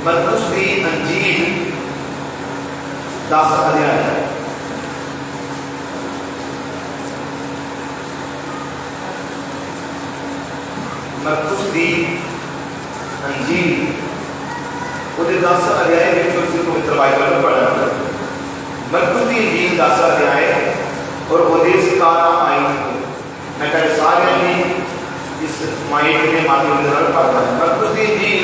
मरकुस की अंजील 10 अध्याय। मरकुस की अंजील 10 अध्याय पवित्र बाइबल में पढ़ा। मरकुस की अंजील 10 अध्याय और 17 आयत मैं कल सारे में इस माइक के माध्यम से पढ़ता है। मरकुस की अंजील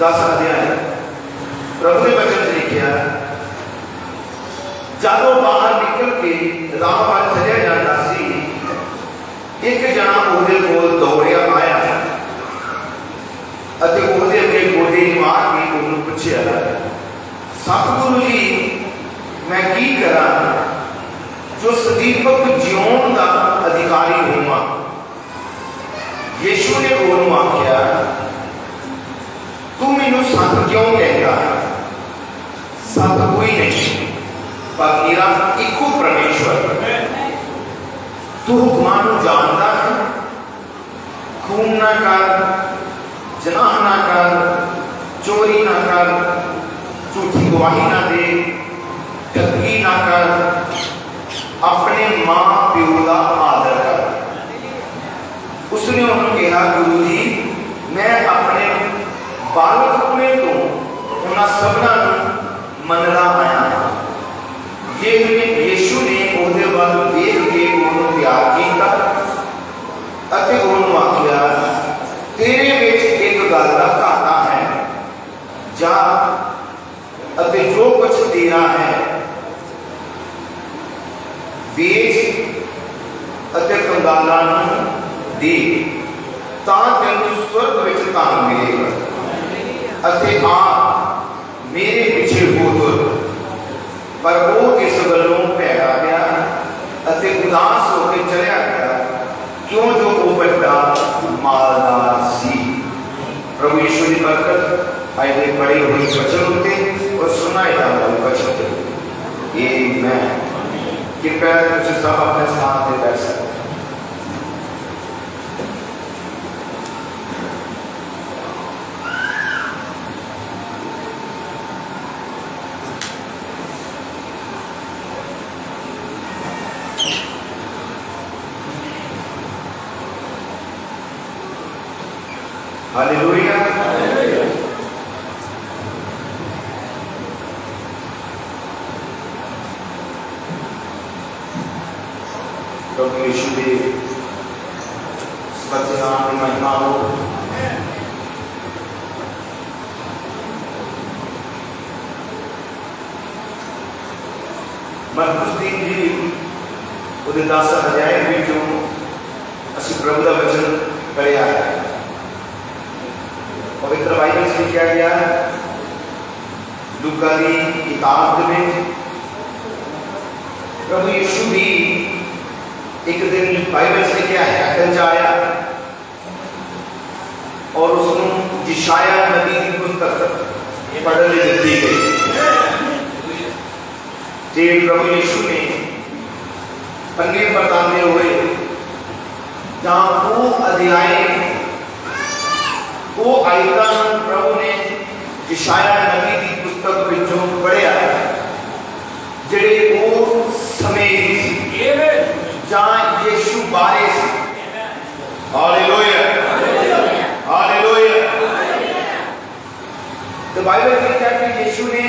10 अध्याय। प्रभु ने वचन से लिखा, जादों बाहर निकल के राह पर चलिया जाता सी, एक जना ਉਹਦੇ ਕੋਲ ਦੌੜਿਆ ਆਇਆ ਅਤੇ ਉਹਦੇ ਅੱਗੇ ਗੋਡੇ ਮਾਰ ਕੇ ਉਹਨੂੰ ਪੁੱਛਿਆ, ਸਤਿਗੁਰੂ ਜੀ मैं की करा जो सदीपक जिउण का अधिकारी होवां। यीशु ने ਉਹਨੂੰ आख्या, तू मैनू सत क्यों कहता है? सत कोई नहीं पर मेरा इको परमेश्वर। तू हुक्मां नूं जानदा है, खून ना कर, जनाह ना कर, चोरी ना कर, झूठी गवाही ना दे, ठगी ना कर, अपने मां प्यो का आदर कर। उसने उन्होंने कहा, गुरु जी मैं अपने बालकपने तो उन्होंने सबना मनदा आया। यीशु ने ਉਹਦੇ ਵੱਲ देख के ਉਹਨੂੰ प्यार किया ਅਤੇ ਉਹਨੂੰ आख्या, तेरे विच एक गल दा घाटा है, जा ਅਤੇ जो कुछ तेरा है बेच ਅਤੇ कंगालां नूं दे, तां तैनूं स्वर्ग विच धन मिलेगा। ਅਤੇ आ मेरे पीछे हो तुर। पर वो इस गलों भैड़ा गया ਅਤੇ उदास होकर चलिया गया, क्यों जो वो बड़ा मालदार सी। प्रभु यीशु की बरकत आज दे बड़े हुए वचन होते और सुनाए जाने वाले वचन होते। ये मैं कृपया तुझे सब अपने स्थान पे बैठ सकते। हालेलुया। प्रभु यीशु के सच्चे नाम की महिमा हो। मरकुस की अंजील 10 अध्याय ਵਿੱਚੋਂ ਅਸੀਂ प्रभु का वचन पढ़िया है। पवित्र बाइबल से लिखा गया लूका की किताब में प्रभु यीशु भी एक दिन बाइबल से लिखा है अकल जाया और उसको यशाया नबी की पुस्तक पढ़ने दी गई। जे प्रभु यीशु ने पन्ने बताते हुए जहाँ वो अध्याय वो आयतन प्रभु ने यशाया नबी की पुस्तक विचों पढ़िया जेड़े वो समय जहाँ यीशु बारे से। Hallelujah hallelujah. तो बाइबल कहता है कि यीशु ने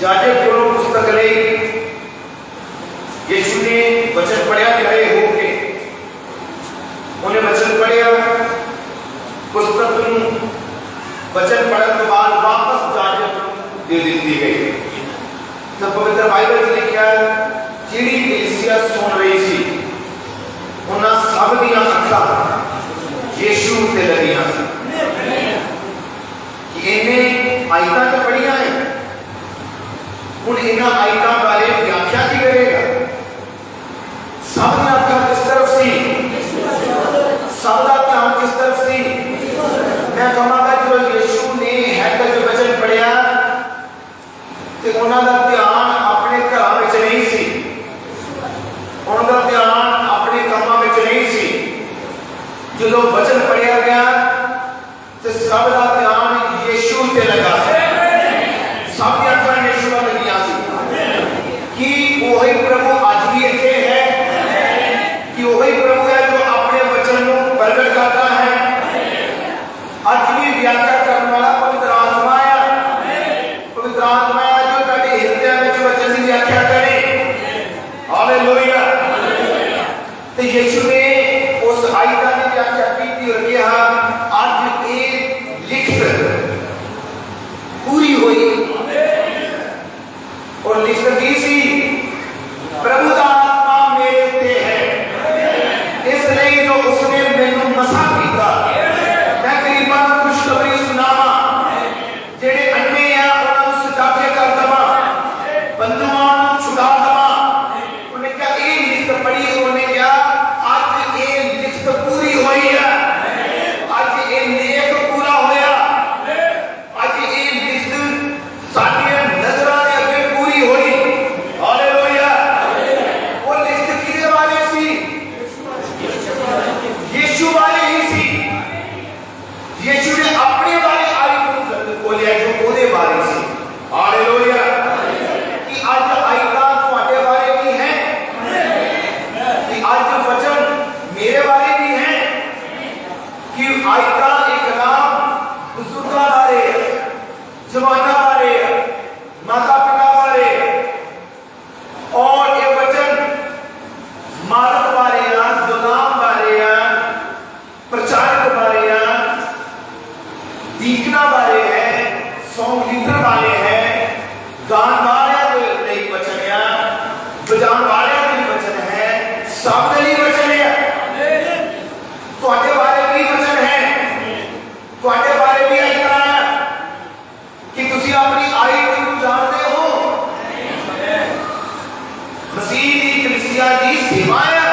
जाजे को पुस्तक ली, यीशु ने वचन पढ़िया खड़े होके उन्हें वचन पढ़िया, पुस्तक वचन पढ़ने के बाद वापस जाके दे दी गई। तो पवित्र बाइबल से लिखा जिहड़ी कलीसिया सुन रही सी उन्हां सब दीयां अखां यीशु ते लगियां सी कि इन्हें आयतां तो पढ़ियां है, हुण इन्हां आयतां बारे व्याख्या की करेगा। सब दीयां अखां किस तरफ सी, सब दा ध्यान किस तरफ सी। मैं कहूँगा जो यीशु ने हैकल जो वचन पढ़िया तो उन्होंने ध्यान अपने यीशु ने उस आयता ने व्याख्या की और कहा आज एक लिखत पूरी हुई और लिखत की सी प्रभु का आत्मा मेरे उत्ते है इसलिए जो उसने मैनू मसा किया मैं गरीबां नूं खुशखबरी सुनावा जेड़े अन्ने आ उन्हां नूं सचाचे कर दवा बंधुआं नूं छुड़ा दवा उन्हें क्या ये लिखत पढ़ी उन्हें क्या आज ये लिखत पूरी हुई है आज ये लेख पूरा होया आज ये लिखत साडियां नजरां दे अगे पूरी हुई हालेलुया वो लिखत किदे वाले सी यीशु वाले ही सी यीशु ने अपने बारे आयत खोलिया जो ओदे बारे सी हालेलुया कि आज आयता तुम्हारे बारे भी है कि आज वचन मेरे बारे भी है कि आयता एक नाम बुजुर्गां बारे जवाना बारे माता पिता बारे और ये वचन मालक बारे गुलाम बारे प्रचारक बारे दीकना बारे है सॉन्ग लीडर वाले है गान वाले दे वचन है बजान वाले दे वचन है सब दे वचन है ਤੁਹਾਡੇ ਬਾਰੇ ਵੀ वचन है ਤੁਹਾਡੇ ਬਾਰੇ भी आयता है कि ਤੁਸੀਂ ਆਪਣੀ ਆयत ਨੂੰ ਜਾਣਦੇ ਹੋ मसीह की कलीसिया की सेवा है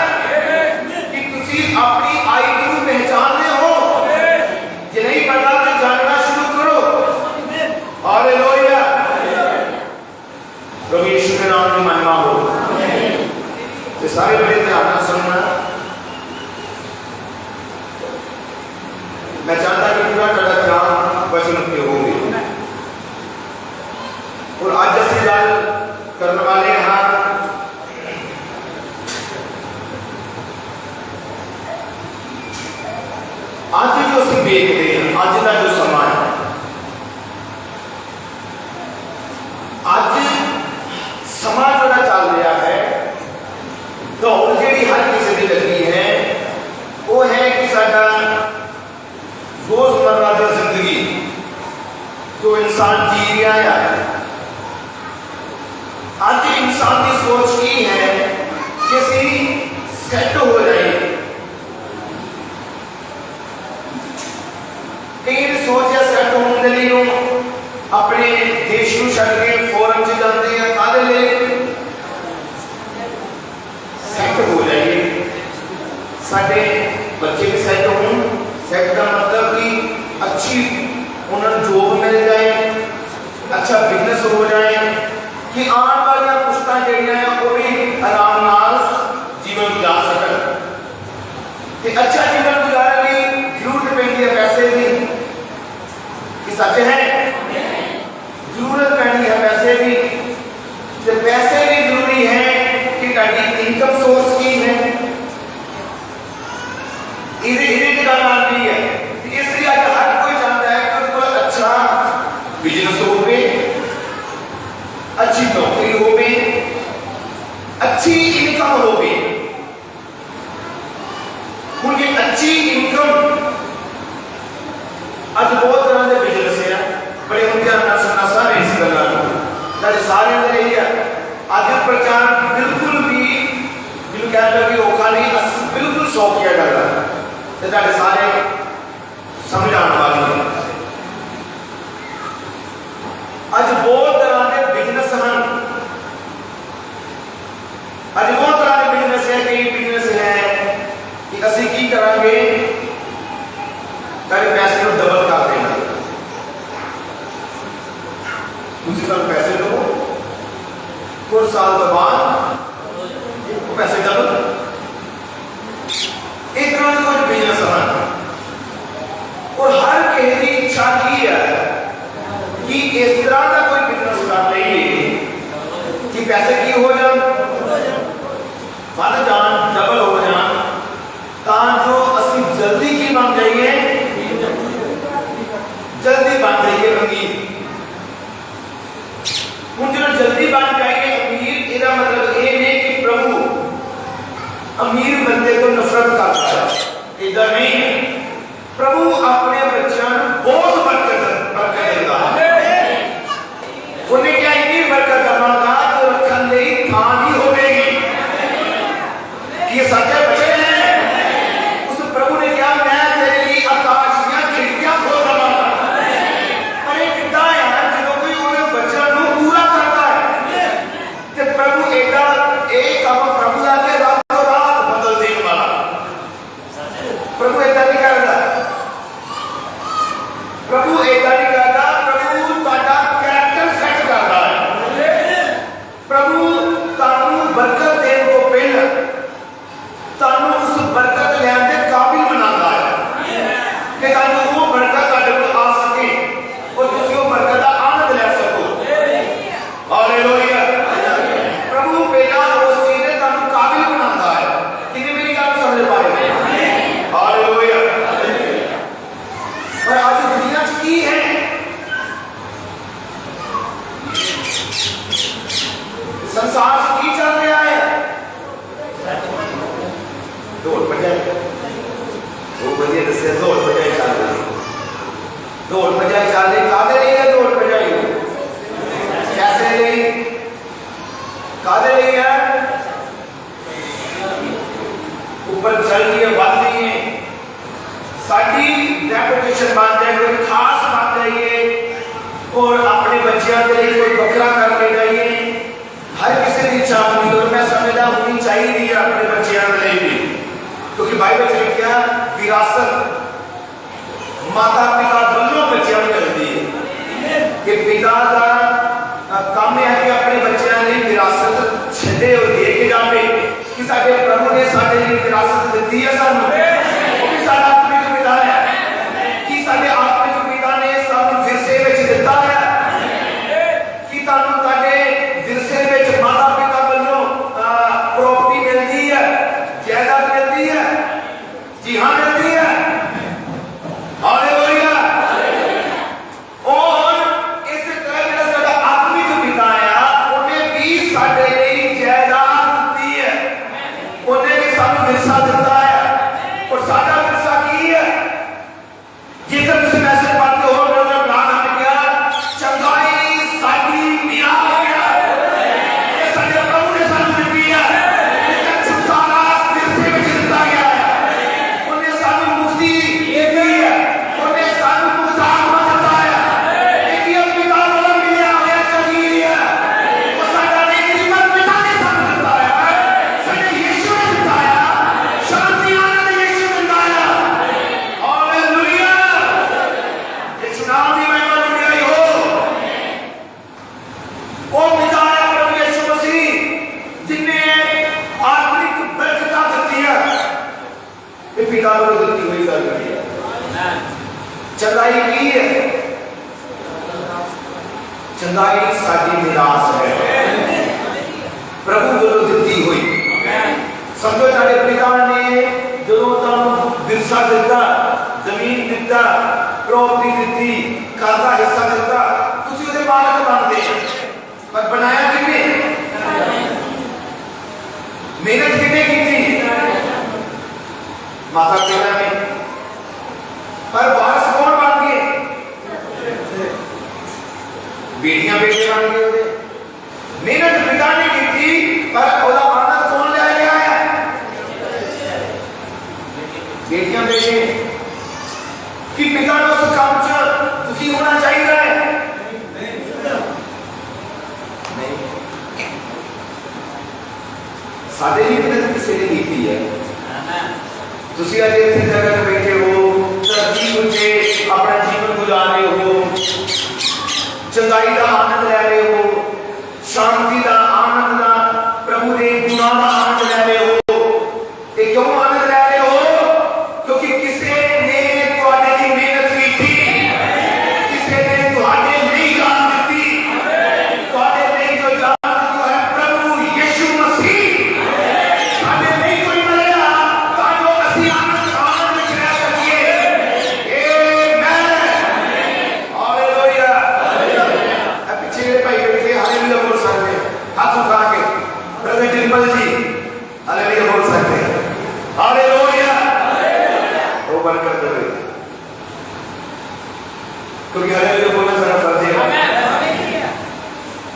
कि ਤੁਸੀਂ अपनी आयत ਨੂੰ पहचानते हो जे नहीं पता तो जानना शुरू करो हालेलुया प्रभु यीशु के नाम की महिमा हो तो सारे बड़े ध्यान से सुनना मैं चाहता कि पूरा कड़ा ध्यान वचन पे होगी और आज जैसे गल करने वाले हैं आज जो ਅਸੀਂ ਵੇਖਦੇ ਹਾਂ ਅੱਜ ਦਾ ਜੋ ਸਮਾਂ ਹੈ ਅੱਜ ਸਮਾਂ ਜਿਹੜਾ ਚੱਲ ਰਿਹਾ ਹੈ ਦੌੜ ਜਿਹੜੀ ਹਰ ਕਿਸੇ ਦੀ ਲੱਗੀ ਹੈ ਉਹ ਹੈ ਕਿ ਸਾਡਾ रोजमर्रा की जिंदगी जो इंसान जी रहा है आज इंसान की सोच की है कि ਅਸੀਂ सेट हो जाए कई ने सोच है सेट होने के लिए अपने देश को छड़ के फॉरेन च जाते हैं कादे लिए सेट हो जाए साडे बच्चे भी सेट हो सेट का मतलब कि अच्छी उन्हें जॉब मिल जाए अच्छा बिजनेस हो जाए कि आने वाली पुश्तां जड़ियां हैं वो भी आराम नाल जीवन गुजार सकन ते अच्छा जीवन गुजारने की जरूरत पैंदी है पैसे की कि सच है जरूरत पैंदी है पैसे की ते पैसे भी जरूरी है कि ताड़ी इनकम सोर्स की है इधर गल आती है इसलिए आज हर कोई चाहता है कि उसको अच्छा बिजनेस हो अच्छी नौकरी हो अच्छी इनकम हो उनकी अच्छी इनकम आज बहुत तरह के बिजनेस है बड़े ध्यान सुनना सारे इस गल सारे रही है आज प्रचार बिल्कुल भी जिन्होंने कहते हैं कि औखा नहीं बिल्कुल सौखिया गल है सारे समझ आने वाली है अज बहुत तरह के बिजनेस हैं अज बहुत तरह के बिजनेस है कई बिजनेस है कि असं की करांगे तेरे पैसे को डबल कर देना तुम पैसे लो कुछ साल तो बाद पैसे डबल एक तरह के कुछ बिजनेस हैं और हर किसी की इच्छा की है कि इस तरह का कोई बिजनेस कर लीजिए कि पैसे की हो जाए बढ़ जान डबल हो जाए जो असं जल्दी की बन जाइए जल्दी बन जाइए अमीर हूँ जो जल्दी बन जाइए अमीर, इसका मतलब ये नहीं कि प्रभु अमीर बंदे को संसार से की चल रहा है? दौड़ भजाई। वो बंदे दसे दौड़ भजाई चल रही। दौड़ भजाई चल रही कादे लिए है? दौड़ भजाई कैसे लिए? कादे लिए है? ऊपर चल रही है, बढ़ रही है, साड़ी रेपुटेशन बन जाए, कोई खास बन जाइए और अपने बच्चों के लिए कोई बकरा कर ले जाइए। हर किसी की इच्छा होती और मैं समझदा होनी चाहिए अपने बच्चों के लिए भी, क्योंकि बाइबल च लिखा विरासत माता पिता दोनों बच्चों को मिलती है कि पिता का काम है कि अपने बच्चों के लिए विरासत छे और दे के जाए कि साडे प्रभु ने साडे लिए विरासत दी है सानू, वो भी साडा आत्मिक पिता है कि साडे आत्मिक पिता ने सानू विरसे विच दिता है कि तानू ताडे विरसे विच माता पिता वालों प्रॉपर्टी मिलती है, जायदाद मिलती है। जी हाँ मिलती है। हालेलुया। और इस तरह जो साडा आत्मिक पिता है उन्हें भी साडे लिए जायदाद दी है, उन्हें भी सानू विरसा दिता है। और साडा विरसा की है जिधर तुम मैसेज पढ़ते हो मेरा प्लान हमने किया चंगाई साडी मिरास है, ये साडे प्रभु ने सानू दी है। ये छुटकारा विरसे विच दिता गया है, उन्हें सानू मुक्ति दी है, उन्हें सानू मुक्त आत्मा दिता है। एक ही पिता वाला मिलिया होया चंगी है, वो साडा नहीं श्रीमत पिता ने सानू दिता है, साडे यीशु ने दिता है, शांति आनंद यीशु ने दिता है। हालेलुया। यीशु नाम दी महिमा दुनियाई हो। वो पिता है प्रभु यीशु मसीह जिन्ने आत्मिक बरकतां दी है, ये पिता को दी हुई गल है। चंगाई की है, चंगाई साडी मिरास है, प्रभु को दी हुई। समझो तारे पिता ने जो तुम विरसा दिता, जमीन दिता, प्रॉपर्टी दी, घर का हिस्सा दिता, तुसी उहदे मालक बनदे पर बनाया किने? मेहनत किने कीती? माता पिता ने। पर वारस कौन बन गए? बेटियां बेटे बन गए। मेहनत पिता ने की पर ओदा आनंद कौन ले आया है? बेटियां बेटे कि पिता ने उस काम च दुखी होना चाहिए है नहीं। साडे लिए मेहनत किसी ने की है। तुसी आज इतने जगह पे बैठे हो, धरती उत्ते अपना जीवन गुजार रहे हो, चंगाई का आनंद ले रहे हो, शांति का आनंद का, प्रभु के गुणों का आनंद ले रहे हो। ये क्यों आनंद ले रहे हो? क्योंकि किसी ने तुम्हारे लिए मेहनत की थी, किसी ने तुम्हारे लिए जान दी, तुम्हारे लिए जो जान जो है प्रभु यीशु मसीह साडे लिए कोई मरिया ताकि असि आनंद में रह सकिए। आमेन। हालेलुया। पीछे भाई बैठे हालेलुया बोल सकते हैं, हाथ उठा के ब्रदर डिम्पल जी हालेलुया बोल सकते हैं। हालेलुया। वो बरकत दे, क्योंकि हालेलुया बोलना सारा फर्ज है।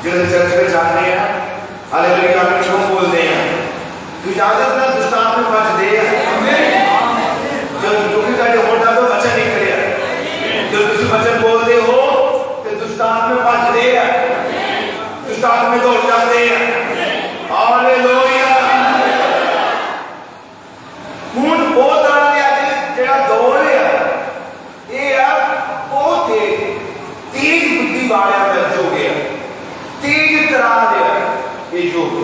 जिस चर्च में जाते हैं हालेलुया हम क्यों बोलते हैं? इजाजत ना दुष्टात्मा में बच दे। जब दुखी का होता तो वचन निकले, जब तुम वचन बोलते हो तो दुष्टात्मा में बच दे, दुष्टात्मा में दौड़ जाते हैं। हालेलुया। ਹੁਣ ਉਹ ਤਰ੍ਹਾਂ ਦੇ ਅੱਜ ਜਿਹੜਾ ਦੌਰ ਹੈ ਇਹ ਆ ਬਹੁਤ ਤੇਜ਼ ਬੁੱਧੀ ਵਾਲਿਆਂ ਦਾ ਯੁੱਗ ਹੈ, ਤੇਜ਼ ਤਰਾਰ ਹੈ ਇਹ ਯੁੱਗ।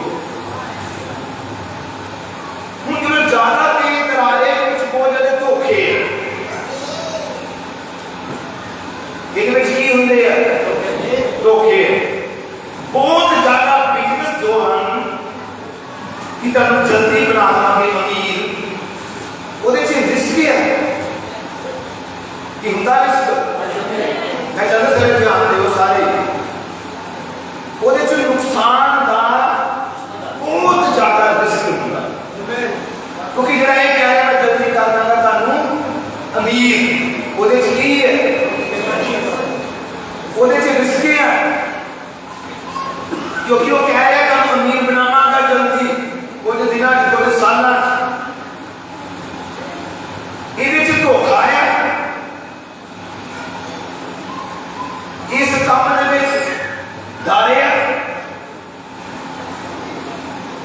ਹੁਣ ਜਦੋਂ ਜ਼ਿਆਦਾ ਤੇਜ਼ ਤਰਾਰ ਹੈ ਵਿੱਚ ਬਹੁਤ ਜ਼ਿਆਦਾ ਧੋਖੇ ਹੈ। ਇਹਦੇ ਵਿੱਚ ਕੀ ਹੁੰਦੇ ਆ? ਧੋਖੇ। ਬਹੁਤ ਜ਼ਿਆਦਾ ਬਿਜ਼ਨਸ ਜੋ ਹਨ ਕਿ ਤੁਹਾਨੂੰ ਜਲਦੀ ਬਣਾ ਦੇਵਾਂਗੇ ਅਮੀਰ, ਉਹਦੇ ਚ ਰਿਸਕ ਹੈ कि ਹੁੰਦਾ ਰਿਸਕ। मैं चाहता सारे ध्यान दो सारे ਉਹਦੇ ਚ ਨੁਕਸਾਨ ਦਾ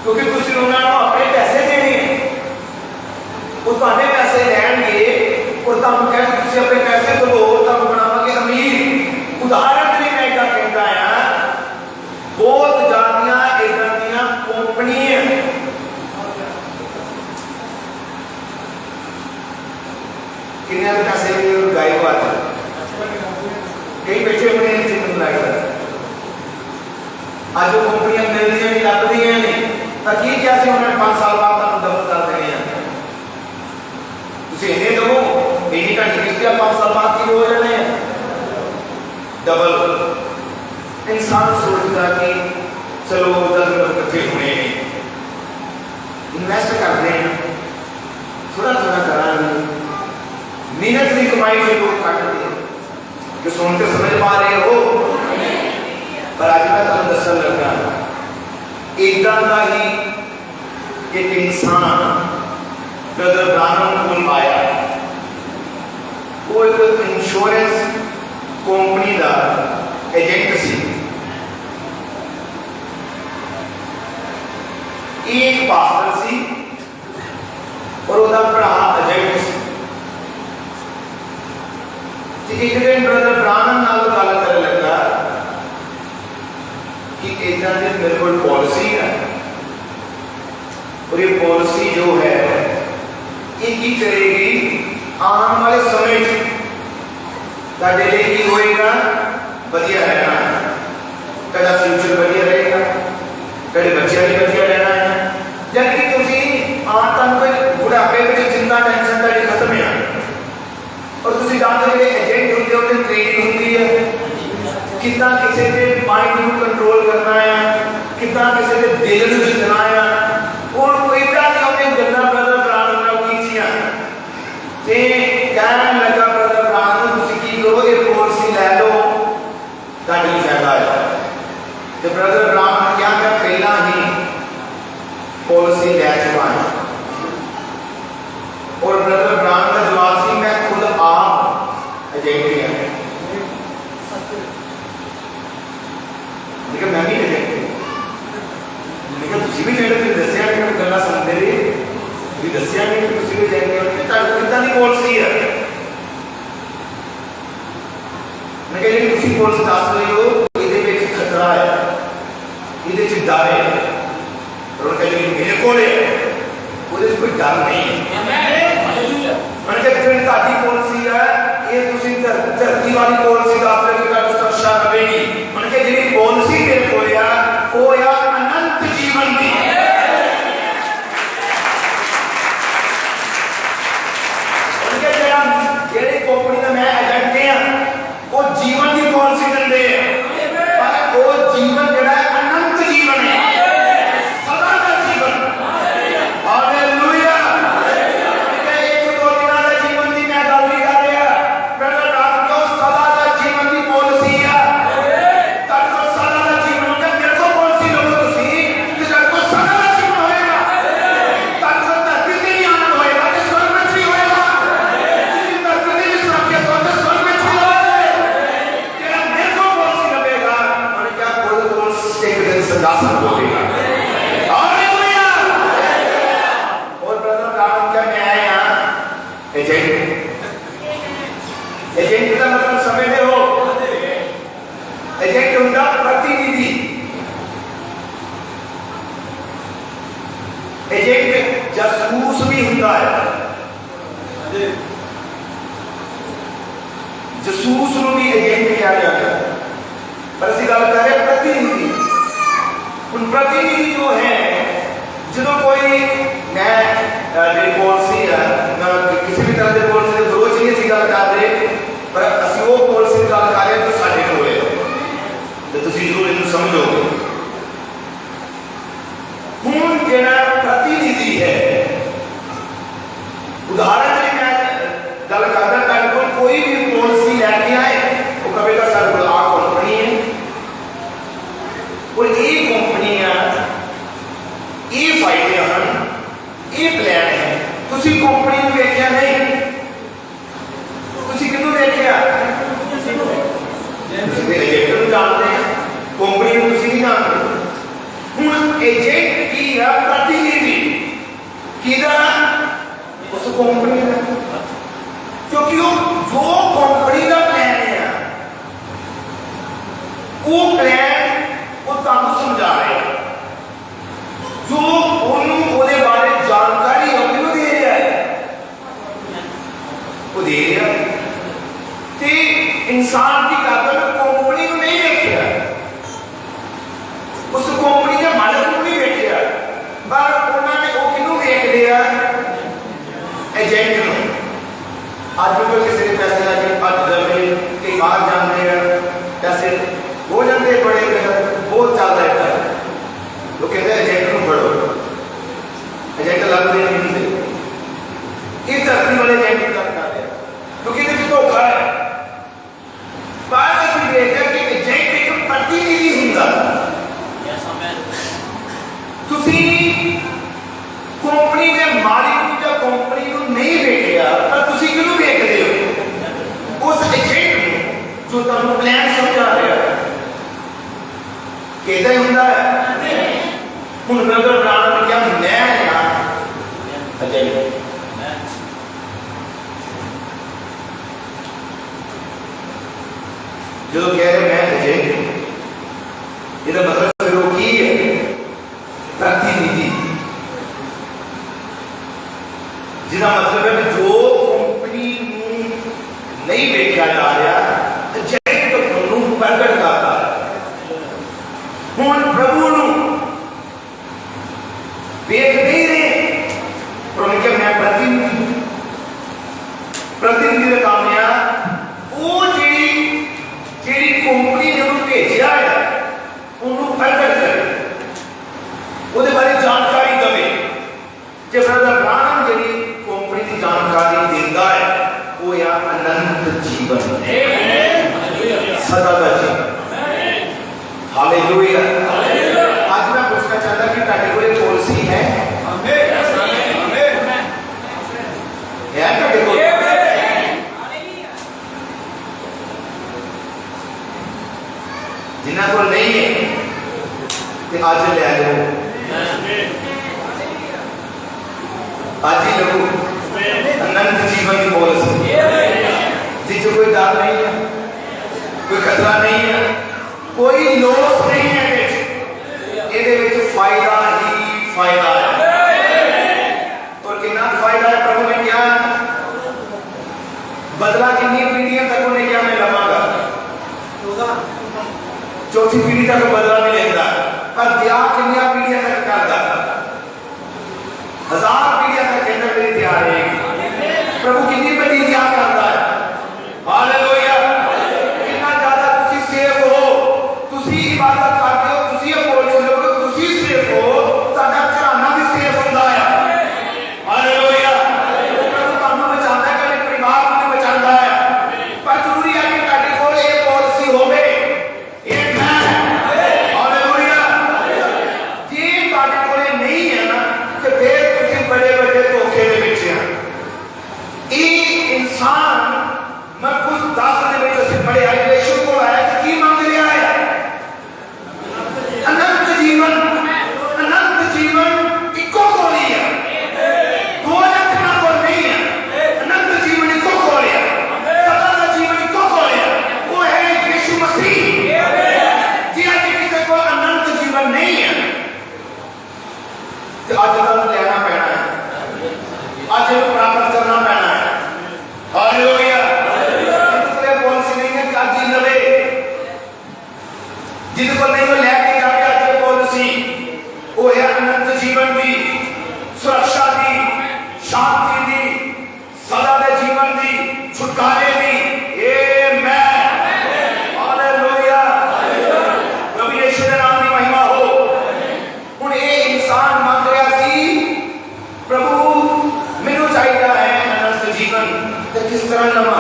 क्योंकि तुसीं उन्हां नूं अपने पैसे देने हैं, वो तुहाडे पैसे लैणगे और तुहानूं कहणगे तुसीं अपने पैसे दवो, तुहानूं बनावांगे अमीर। उदाहरण के लिए मैं इदां कहंदा आ, बहुत ज़्यादा इदां दीयां कंपनियां किन्ने दे पैसे भी गायब हो जाते, कई बैठे हुए हैं जिन्हें लगता आज वो कंपनियां मिलदियां नहीं लभदियां नहीं, तो की क्या सी उन्होंने 5 साल बाद तुहानूं डबल कर देने हैं। तुसीं इन्ने दवो, इन्नी घटी किश्ती 5 साल बाद की हो जाने हैं डबल। इंसान सोचता कि चलो 10 मिनट इकट्ठे होने हैं, इन्वेस्ट करते हैं, थोड़ा थोड़ा करांगे, मेहनत की कमाई से लोग कटते हैं। जो सुनते समझ पा रहे हो, पर आज मैं तुहानूं दस्सण लगा इदां दा ही एक इंसान ब्रदर ब्रानम कोल आया। वो एक इंश्योरेंस कंपनी का एजेंट सी। एक पास्टर सी और उसका भरा एजेंट सी। एक दिन ब्रदर ब्रानम नाल गल करन लगा कि इदां दी मेरे कोल पॉलिसी है और ये पॉलिसी जो है ये की करेगी आने वाले समय तुहाडे लिए की होएगा, वधिया रहना है, तुहाडा फ्यूचर वधिया रहेगा, तुहाडे बच्चों भी वधिया रहना है। जबकि तुसीं तुहानूं कोई बुढ़ापे में चिंता टेंशन तुहाडी खत्म है और तुसीं जानदे हो जिहड़े एजेंट हुंदे उन्हें ट्रेनिंग हुंदी है कितना किसी के माइंड को कंट्रोल करना है, कितना किसी के दिल को जितना है। और कोई तरह की अपने गल्लां ब्रदर ब्रानम नाल कीतियां ते कहण लगा ब्रदर ब्रानम तुसीं की करो ये पॉलिसी लै लो, तुहाडे लिए फायदा है। ते ब्रदर ब्रानम क्या मैं पहला ही पॉलिसी लै चुका है और ब्रदर ब्रानम का जवाब सी मैं खुद आप एजेंट है। मैं भी एजेंट लेकिन तुसीं भी जेह्ड़े तुसीं दस्सिया कि गल्लां सुनदे रहे तुसीं दस्सिया कि तुसीं भी एजेंट हो कि तुहाडी किद्दां दी पॉलिसी है। मैं कह जी तुसीं पॉलिसी दस रहे हो इहदे विच खतरा है, इहदे च डर है, और कह जी मेरे कोल है ਉਹਦੇ कोई डर नहीं है। मैंने कहा जो ताकि पॉलिसी है ये तुसीं धरती वाली पॉलिसी का आपने कि तुहाडी सुरक्षा रहेगी। मैंने कहा जी पॉलिसी मेरे को है वो या अनंत जीवन दी उनके जेड़ी कंपनी का मैं एजेंट हां वो जीवन की पॉलिसी दिंदे हैं पर वो जीवन जेड़ा अनंत जीवन है, सदा का जीवन। हालेलुया। एक दो दिनों का जीवन की मैं गल नहीं कर रहा, ब्रदर ब्रानम को सदा का जीवन की पॉलिसी है। ताकि सदा का जीवन का मेरे को पॉलिसी लो तुसीं कि जब को सदा का जीवन होएगा, ताकि धरती ते भी आनंद होएगा ते स्वर्ग में भी होएगा। तुसीं धरती ते भी सुरक्षित हो ते स्वर्ग में भी होएगा। तेरा मेरे को पॉलिसी लवेगा और क्या कोई एक दिन संघासन होएगा। हालेलुया। और ब्रदर ब्रानम क्या मैं आया एजेंट। एजेंट का मतलब समझते हो, एजेंट होता प्रतिनिधि। एजेंट जासूस भी होता है, जासूस को भी एजेंट कहा जाता है। पर असं गल कर रहे प्रतिनिधि। उन प्रतिनिधि जो है जो कोई मैं पॉलिसी है किसी भी तरह की पॉलिसी के विरोध नहीं असं गल कर रहे, पर असं वो पॉलिसी की गल कर रहे जो साढ़े को है तो तुम जरूर इन्हें समझोगे। हूँ जो प्रतिनिधि है उदाहरण के लिए मैं गल करता कोई भी पॉलिसी लैके आए वो कहेगा सारे को आ कंपनी है और ये कंपनी ये फायदे हैं ये प्लान है। तुसी कंपनी को देखिया नहीं, तुसी कितों देखिया एजेंट जानते हैं, कंपनी को तुसी नहीं जानते। हूँ एजेंट की है प्रतिनिधि किधर उस कंपनी का, क्योंकि वो जो कंपनी का प्लान है वो प्लान वो तुम समझा रहे हैं, जो उन्होंने बारे जानकारी अपनी दे रहा है वो दे रहा है। ते इंसान की कागज कंपनी को नहीं देखा, उस कंपनी के मालिक को नहीं देखा, पर उन्होंने वो किन्हों देख लिया एजेंट को। आज भी कोई किसी ने पैसे लगे आज जमे कई बाहर जाते हैं पैसे हो जाते बड़े बहुत चल रहता है, तो कहते हैं एजेंट को फड़ो, एजेंट लगते नहीं थे इस धरती वाले एजेंट की गल कर रहे क्योंकि देखिए धोखा है। पर असं देखा कि एजेंट एक प्रतिनिधि होंगे, तुसी कंपनी के मालिक या कंपनी को नहीं देखा, पर तुसी किहनूं देखदे हो उस एजेंट को जो तुहानूं प्लान समझा रहा है। कहता ही होंदा है हुण नगर प्राण ने क्या मैं हां एजेंट, जो कह रहे मैं एजेंट, ਇਹਦਾ मतलब फिर वो की है प्रतिनिधि, जिसका मतलब है कि जो कंपनी नहीं देखा जा रहा एजेंट को प्रगट करता है। हुण प्रभु नूं देख नहीं रहे, उन्होंने कहा मैं प्रतिनिधि का काम है वो जी कंपनी ने भेजा है उन्होंने प्रगट करे, ਉਹਦੇ ਬਾਰੇ ਜਾਣਕਾਰੀ ਦੇਵੇ। ਜੇ ਬ੍ਰਦਰ ਬ੍ਰਾਹਮ ਜਿਹੜੀ ਕੰਪਨੀ ਦੀ ਜਾਣਕਾਰੀ ਦਿੰਦਾ ਹੈ ਉਹ ਆ ਅਨੰਤ ਜੀਵਨ, ਸਦਾ ਦਾ ਜੀਵਨ। ਹਾਲੇਲੂਇਆ। ਅੱਜ ਮੈਂ ਪੁੱਛਣਾ ਚਾਹੁੰਦਾ ਕਿ ਤੁਹਾਡੇ ਕੋਲ ਪੋਲਿਸੀ ਹੈ? Amen amen. ਹੈ ਤੁਹਾਡੇ ਕੋਲ? ਜਿਨ੍ਹਾਂ ਕੋਲ ਨਹੀਂ ਹੈ ਤੇ ਅੱਜ ਲੈ ਲਓ, आज ही लोग अनंत जीवन की पॉलिसी जिससे कोई डर नहीं है, कोई खतरा नहीं है, कोई लॉस नहीं है, ये फायदा ही फायदा है। और कितना फायदा है प्रभु ने क्या बदला, कितनी पीढ़ियां तक उन्हें क्या मैं लवांगा, चौथी पीढ़ी तक बदला नहीं लेता, पर ब्याह कितनी पीढ़ियां तक करता, 1000 पीढ़ियां तक कहता मेरी तैयार रहेगी। प्रभु कितनी बड़ी त्याग करता है। हालेलुया। कितना ज्यादा तुसी सेफ हो, तुसी इबादत करते हो, तुसी पॉलिसी लो, तुसी सेफ हो, ਤੁਹਾਡਾ ਘਰਾਣਾ भी सेफ ਹੁੰਦਾ है। हालेलुया। प्रभु ਤੁਹਾਨੂੰ ਬਚਾਉਂਦਾ ਹੈ, ਤੁਹਾਡੇ ਪਰਿਵਾਰ ਨੂੰ ਵੀ ਬਚਾਉਂਦਾ ਹੈ, ਪਰ ਜ਼ਰੂਰੀ ਹੈ ਕਿ ਤੁਹਾਡੇ ਕੋਲ ਇਹ ਪॉलिसी ਹੋਵੇ। बड़े बड़े धोखे के पिछे इंसान मरकुस 10 के बड़े यीशु को आया कि की मांग रहा है? अनंत जीवन। अनंत जीवन इको कोली है, दो लक्षण को नहीं है। अनंत जीवन इको कोली है, सदा का जीवन इको कोली है, वो है यीशु मसीह। जी आज किसी को अनंत जीवन नहीं है तो आज तक लेना पैना है, आज प्राप्त करना पैना है। हालेलुया। जिसको पॉलिसी नहीं है आज जी लवे, जिसको नहीं वो लेके जाके आज पॉलिसी वो है अनंत जीवन की, सुरक्षा की, शांति की, सदा के जीवन की, छुटकारे की। आमेन। हालेलुया। प्रभु यीशु के नाम की महिमा हो। हुण ये इंसान मांग रहा सी प्रभु मैनू चाहिए है अनंत जीवन, तो किस तरह लवा?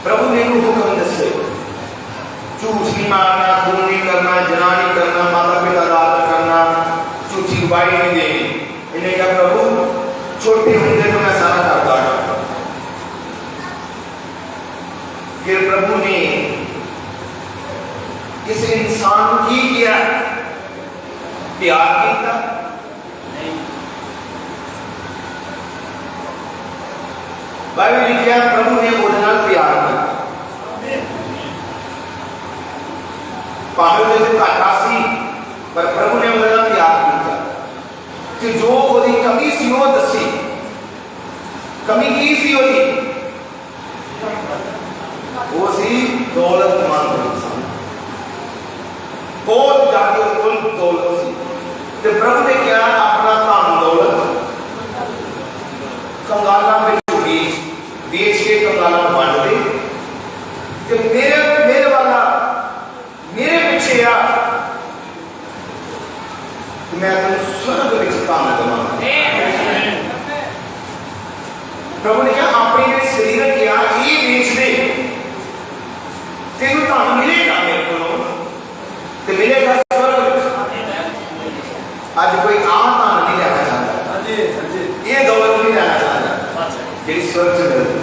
प्रभु ने हुक्म दसे झूठ नहीं मारना, खून नहीं करना, जना नहीं करना, माता पिता का आदर करना, झूठी गवाही नहीं देनी। इन्हें कहा प्रभु छोटे होंगे तो मैं सारा करता हूं। फिर प्रभु ने इस इंसान की किया प्यार किया? बाइबल लिखा प्रभु ने ਉਹਦੇ ਨਾਲ प्यार किया। भावें वो घाटा सी पर प्रभु ने ਉਹਦੇ ਨਾਲ प्यार किया कि जो ਉਹਦੀ कमी सी वो दसी। कमी की सी ਉਹਦੀ? वो सी दौलतमंद इंसान, बहुत ज्यादा दौलत सी। तो प्रभु ने क्या अपना धन दौलत कंगालों में बेच के कंगालों बांट दे कि मेरे वाला मेरे पीछे आ तो मैं तेन स्वर्ग में धन देवांगा। प्रभु ने कहा अपनी जो शरीर किया ये बेच दे, तेन धन मिलेगा मेरे को, तो मिलेगा स्वर्ग। आज कोई आम धन नहीं लेना चाहता, ये दौलत नहीं लेना चाहता जी स्वर्ग से मिलती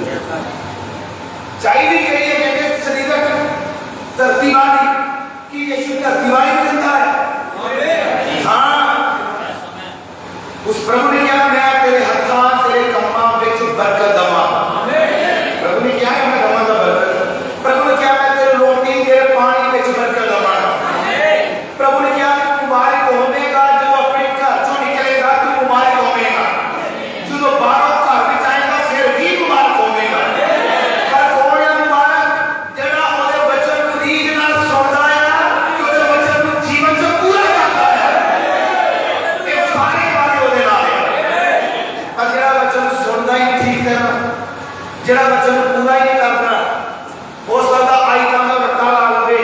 चाहिए। कहिए कहते शरीर धरती वाली कि यीशु धरती वाली भी जिंदा है। हाँ, उस प्रभु ने क्या मैं तेरे हथा तेरे कम्मा विच बरकत दवा। प्रभु ने क्या है मैं दवा दा बरकत। प्रभु ने क्या मैं तेरे रोटी तेरे पानी विच बरकत दवा। प्रभु ने क्या तू मुबारक होवेगा जो अपने घर चों निकलेगा, तू मुबारक होवेगा जो बाहरों घर विच आएगा फिर भी मुबारक होवेगा। पर कौन है मुबारक? जेड़ा ओदे वचन नूं रीझ नाल सुणदा है, ओदे वचन नूं जीवन च पूरा करदा है। ये सारे वाले ओदे नाल है। पर जेड़ा वचन सुणदा ही ठीक तरह, जेड़ा वचन पूरा ही नहीं करदा, हो सकदा आयतां दा रट्टा ला लवे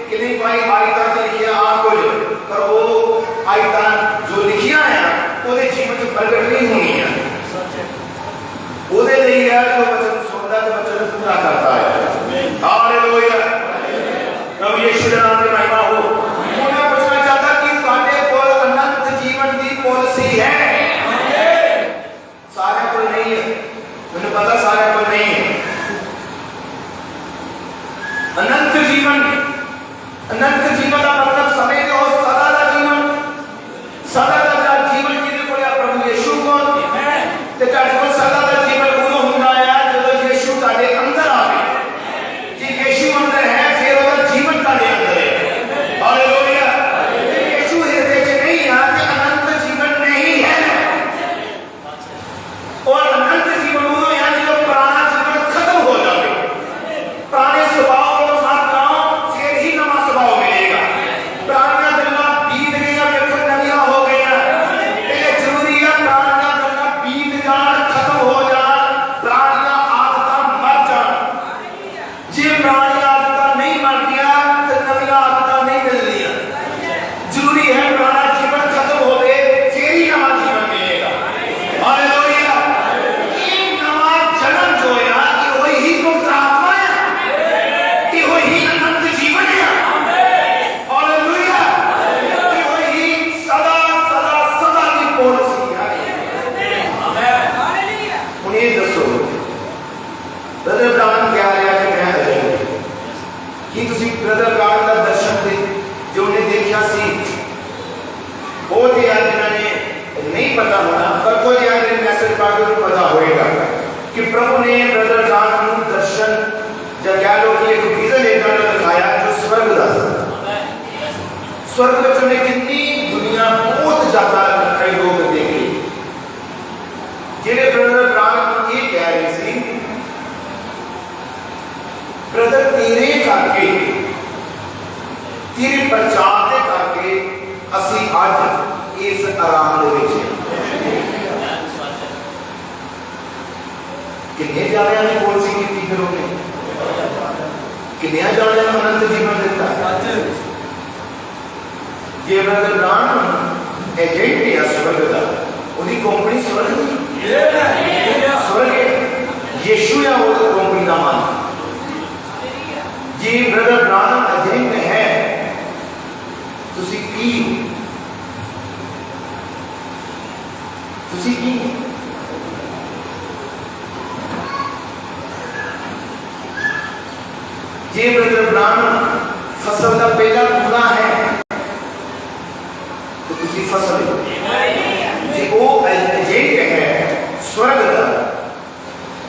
कि नहीं भाई आयतां ते लिखिया आ कुछ, पर वो आयतां जो लिखिया है ओदे जीवन च प्रगट नहीं होनी है। ਉਹਦੇ ਲਈ ਹੈ ਜੋ ਵਚਨ ਸੁਣਦਾ ਤੇ ਵਚਨ ਪੂਰਾ ਕਰਦਾ ਹੈ। ਹਾਲੇਲੂਇਆ, ਪ੍ਰਭੂ ਯਿਸੂ ਦੇ ਨਾਮ ਤੇ ਮਹਿਮਾ ਹੋ। ਉਹਨਾਂ ਪੁੱਛਣਾ ਚਾਹਤਾ ਕਿ ਤੁਹਾਡੇ ਕੋਲ ਅਨੰਤ ਜੀਵਨ ਦੀ ਪਾਲਿਸੀ ਹੈ? ਸਾਰਿਆਂ ਕੋਲ ਨਹੀਂ ਹੈ, ਮੈਨੂੰ ਪਤਾ ਸਾਰਿਆਂ ਕੋਲ ਨਹੀਂ ਹੈ। ਅਨੰਤ ਜੀਵਨ ਦਾ ਮਤਲਬ ਸਮਝਦੇ ਹੋ ਸਦਾ ਦਾ ਜੀਵਨ। ਸਦਾ ਦਾ ਜੀਵਨ ਕਿਹਦੇ ਕੋਲ ਹੈ? ਪ੍ਰਭੂ ਯਿਸੂ ਕੋਲ। ਤੇ ਤੁਹਾਡੇ ਕੋਲ ਸਦਾ ਦਾ ਜੀਵਨ ਉਦੋਂ ਹੁੰਦਾ ਹੈ ਜਦੋਂ ਯਿਸੂ ਤੁਹਾਡੇ ਅੰਦਰ ਆਵੇ। ਜੇ ਯਿਸੂ ਅੰਦਰ ਹੈ ਫਿਰ ਉਹਦਾ ਜੀਵਨ ਤੁਹਾਡੇ ਅੰਦਰ ਹੈ। ਹਾਲੇਲੂਇਆ। ਜੇ ਯਿਸੂ ਹਿਰਦੇ 'ਚ ਨਹੀਂ ਆ ਤੇ ਅਨੰਤ ਜੀਵਨ ਨਹੀਂ ਹੈ। ਔਰ ਅਨੰਤ ਜੀਵਨ ਉਦੋਂ ਹੈ ਜਦੋਂ ਪੁਰਾਣਾ ਜੀਵਨ ਖਤਮ ਹੋ ਜਾਵੇ, ਪੁਰਾਣੇ ਸੁਭਾਅ ਨੂੰ ਮਰ ਜਾਓ, ਫਿਰ ਹੀ ਨਵਾਂ ਸੁਭਾਅ ਮਿਲੇਗਾ। ਪੁਰਾਣੀਆਂ ਗੱਲਾਂ ਬੀਤ ਗਈਆਂ, ਵੇਖੋ ਨਵੀਆਂ ਹੋ ਗਈਆਂ। ਇਹ ਜ਼ਰੂਰੀ ਹੈ ਪੁਰਾਣੀਆਂ ਗੱਲਾਂ ਬੀਤ ਜਾਣ, ਖਤਮ ਹੋ ਜਾਣ, ਪੁਰਾਣੀਆਂ ਆਦਤਾਂ ਮਰ ਜਾਣ। ਜੇ ਪੁਰਾਣੀਆਂ ਆਦਤਾਂ ਨਹੀਂ ਮਰਦੀਆਂ ਤੇ ਨਵੀਆਂ ਆਦਤਾਂ ਨਹੀਂ ਮਿਲਦੀਆਂ। ਜ਼ਰੂਰੀ ਹੈ ਪੁਰਾਣਾ ਜੀਵਨ ਖਤਮ ਹੋਵੇ ਫਿਰ ਹੀ ਨਵਾਂ ਜੀਵਨ ਮਿਲੇਗਾ। ਹਾਲੇਲੂਇਆ। ਇਹ ਨਵਾਂ ਜਨਮ ਜੋ ਹੈ ਇਹੋ ਹੀ ਪਵਿੱਤਰ ਆਤਮਾ ਹੈ, ਇਹੋ ਹੀ ਅਨੰਤ ਜੀਵਨ ਹੈ। ਹਾਲੇਲੂਇਆ। ਇਹੋ ਹੀ ਸਦਾ ਦੀ ਪਾਲਿਸੀ ਹੈ। ਹੁਣ ਇਹ ਦੱਸੋ ਬ੍ਰਦਰ ਬ੍ਰਾਹਮ ਕਹਿ ਰਿਹਾ ਕਿ ਮੈਂ ਅਜੇ ਕੀ ਤੁਸੀਂ ਬ੍ਰਦਰ ਬ੍ਰਾਹਮ ਦਾ ਦਰਸ਼ਨ ਦੇ ਜੋ ਉਹਨੇ ਦੇਖਿਆ ਸੀ ਬਹੁਤ ਹੀ ਜਿਨ੍ਹਾਂ ਨੇ ਨਹੀਂ ਪਤਾ ਹੋਣਾ, ਪਰ ਕੋਈ ਆਦਮੀ ਮੈਸੇਜ ਪਾ ਕੇ ਉਹਨੂੰ ਪਤਾ ਹੋਏਗਾ ਕਿ ਪ੍ਰਭੂ ਨੇ ਬ੍ਰਦਰ ਬ੍ਰਾਹਮ ਨੂੰ ਦਰਸ਼ਨ ਜਾਂ ਕਹਿ ਲਓ ਕਿ ਇੱਕ ਵਿਜ਼ਨ ਏਦਾਂ ਦਾ ਦਿਖਾਇਆ ਜੋ ਸਵਰਗ ਦਾ ਸੀ। ਸਵਰਗ ਵਿੱਚ ਉਹਨੇ ਕਿੰਨੀ ਦੁਨੀਆ ਬਹੁਤ ਜ਼ਿਆਦਾ ਕਈ ਲੋਕ ਦੇਖੇ ਜਿਹੜੇ ਬ੍ਰਦਰ ਬ੍ਰਾਹਮ ਨੂੰ ਇਹ ਕਹਿ ਰਹੇ ਸੀ ਬ੍ਰਦਰ ਤੇਰੇ ਕਰਕੇ, ਤੇਰੇ ਪ੍ਰਚਾਰ ਦੇ ਕਰਕੇ ਅਸੀਂ ਅੱਜ ਇਸ ਆਰਾਮ ਦੇ ਵਿੱਚ ਕਿੰਨੇ ਜਾਣਿਆਂ ਨੇ ਪਾਲਿਸੀ ਕੀਤੀ ਫਿਰ ਉਹਨੇ, ਕਿੰਨਿਆਂ ਜਾਣਿਆਂ ਨੂੰ ਅਨੰਤ ਜੀਵਨ ਦਿੱਤਾ। ਜੇ ਬ੍ਰਦਰ ਬ੍ਰਾਹਮ ਏਜੰਟ ਹੈ ਸਵਰਗ ਦਾ, ਉਹਦੀ ਕੰਪਨੀ ਸਵਰਗ ਦੀ ਸਵਰਗ ਯਿਸੂ ਹੈ ਉਹ ਕੰਪਨੀ ਦਾ ਮਾਲਕ। ਜੇ ਬ੍ਰਦਰ ਬ੍ਰਾਹਮ ਏਜੰਟ ਹੈ ਤੁਸੀਂ ਕੀ जे ब्रदर ब्राह्मण फसल का पहला पूरा है तो तुसी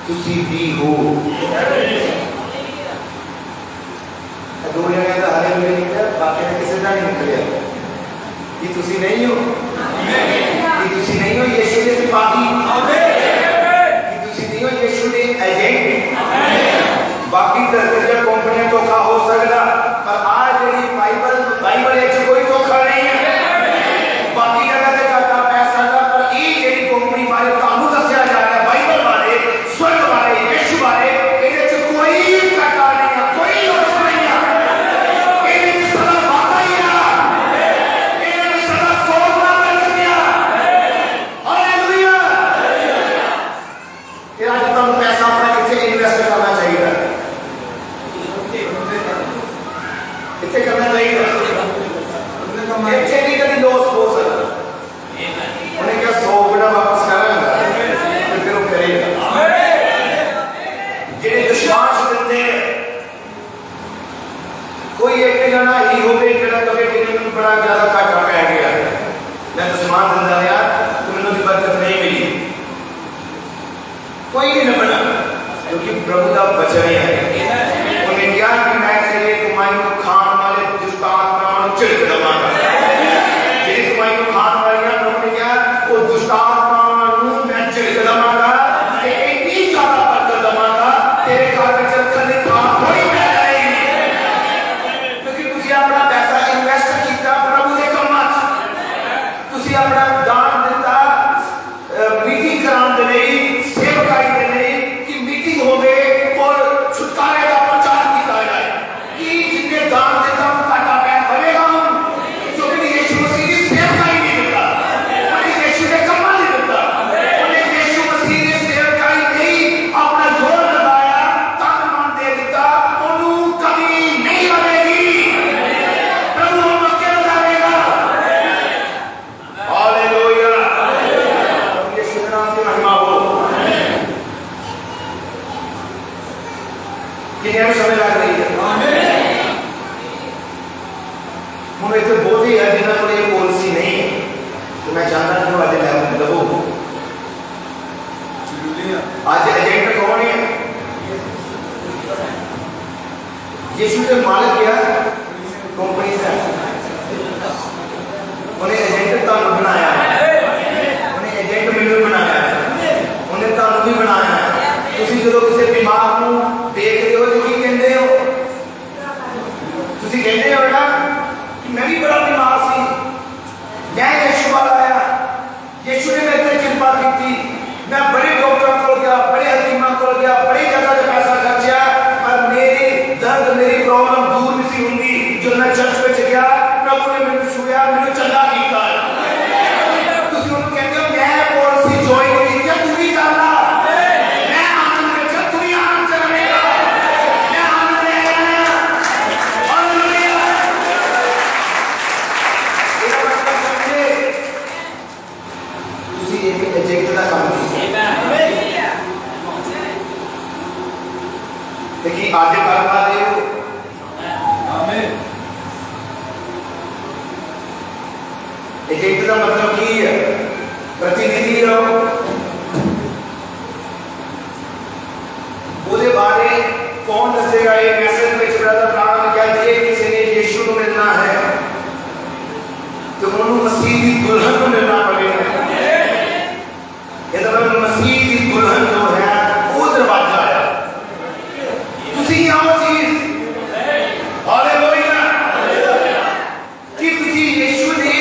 तुसी भी हो। दो जने का हालेलुया निकला, बाकी ने किसी का नहीं निकलिया कि तुसी नहीं हो, कि तुसी नहीं हो यीशु के सिपाही, कि तुसी नहीं हो यीशु के एजेंट। बाकी तरह कंपनियां धोखा हो सकता, पर आज जी बाइबल कोई धोखा नहीं है। बाकी जगह से घाटा पै सकता, पर ये जी कंपनी बारे कानून दसिया जा रहा है, बाइबल बारे, स्वर्ग बारे, यीशु बारे, ये कोई घाटा नहीं है, कोई लोस नहीं है। ये सदा वादा ही है, ये सदा सोचना मिल गया। हालेलुया। ये आज तुम पैसा अपना कितने इन्वेस्ट करना चाहिए, कितने करना चाहिए, इतने नहीं कभी लॉस हो सकता। उन्हें क्या 100 गुना वापस करेगा तो फिर वो करेगा। जिन्हें विश्वास करते हैं कोई एक जना ही हो गए जरा कभी किसी में बड़ा ज्यादा घाटा पै गया, मैं तो समान धंधा यार तो मैंने भी बरकत नहीं मिली, कोई नहीं बना, क्योंकि प्रभु का वचन है। उन्हें क्या कि मैं तेरे कमाई को खान वाले दुष्ट आत्माओं को चिढ़ दबाऊंगा। तेरी कमाई को खान वाले प्रभु ने क्या वो दुष्ट आत्माओं को मैं चिढ़ दबाऊंगा, कि इतनी ज्यादा बरकत दबाऊंगा तेरे घर में चलकर खा कोई मैं नहीं, क्योंकि तुझे अपना पैसा इन्वेस्ट किया प्रभु के कामों में, तुझे अपना दान दिता मीटिंग कराने दे नहीं, सेवकाई दे नहीं कि मीटिंग हो गए और छुटकारे का प्रचार किया जाए कि जितने दान देता हूं काटा पैर भरेगा हम, क्योंकि यीशु मसीह की सेवकाई नहीं देता, उन्हें यीशु ने कमा नहीं देता, उन्हें यीशु मसीह ने सेवकाई नहीं अपना जोर लगाया, तन मन दे दिता, उन्हें कभी नहीं बनेगी। प्रभु हम क्या करेगा। हालेलुया। यीशु के नाम की महिमा हो। कितने समय लग रही है, हम इतने बहुत ही है जिन्होंने को ये पॉलिसी नहीं है, तो मैं चाहता हूं आज लो आज एजेंट कौन है, यीशु के मालिक या कंपनी है, उन्हें एजेंट तानु बनाया, उन्हें एजेंट मिलू बनाया, उन्हें तानु भी बनाया। तुसी जो किसी बीमार को देखते हो तो की कहते हो, तुसी कहते हो ना कि मैं भी बड़ा बीमार सी, मैं यीशु वाला आया, यीशु ने मेरे पे कृपा की थी, मैं बड़े डॉक्टर को गया, बड़े हकीमा को गया, बड़ी जगह से पैसा खर्चा, पर मेरी दर्द मेरी प्रॉब्लम दूर नहीं सी होंगी। जो मैं चर्च में गया प्रभु ने मेरे छुया, मेरे चंगा किया। तुसी उनको कहते हो मैं पॉलिसी ज्वाइन की थी, तू भी करना, देखिए आगे कर पा रहे हो। आमीन। एजेंट का मतलब की है प्रतिनिधि हो, ਉਹਦੇ बारे कौन दसेगा। ये मैसेज में ब्रदर ब्राउन ने क्या दिए, किसी ने यीशु को मिलना है तो उन्होंने मसीह की दुल्हन को मिलना पड़ेगा। ये तो मसीह की दुल्हन जो है वो दरवाजा है, तुसी आओ चीज। हालेलुया। कि तुसी यीशु दे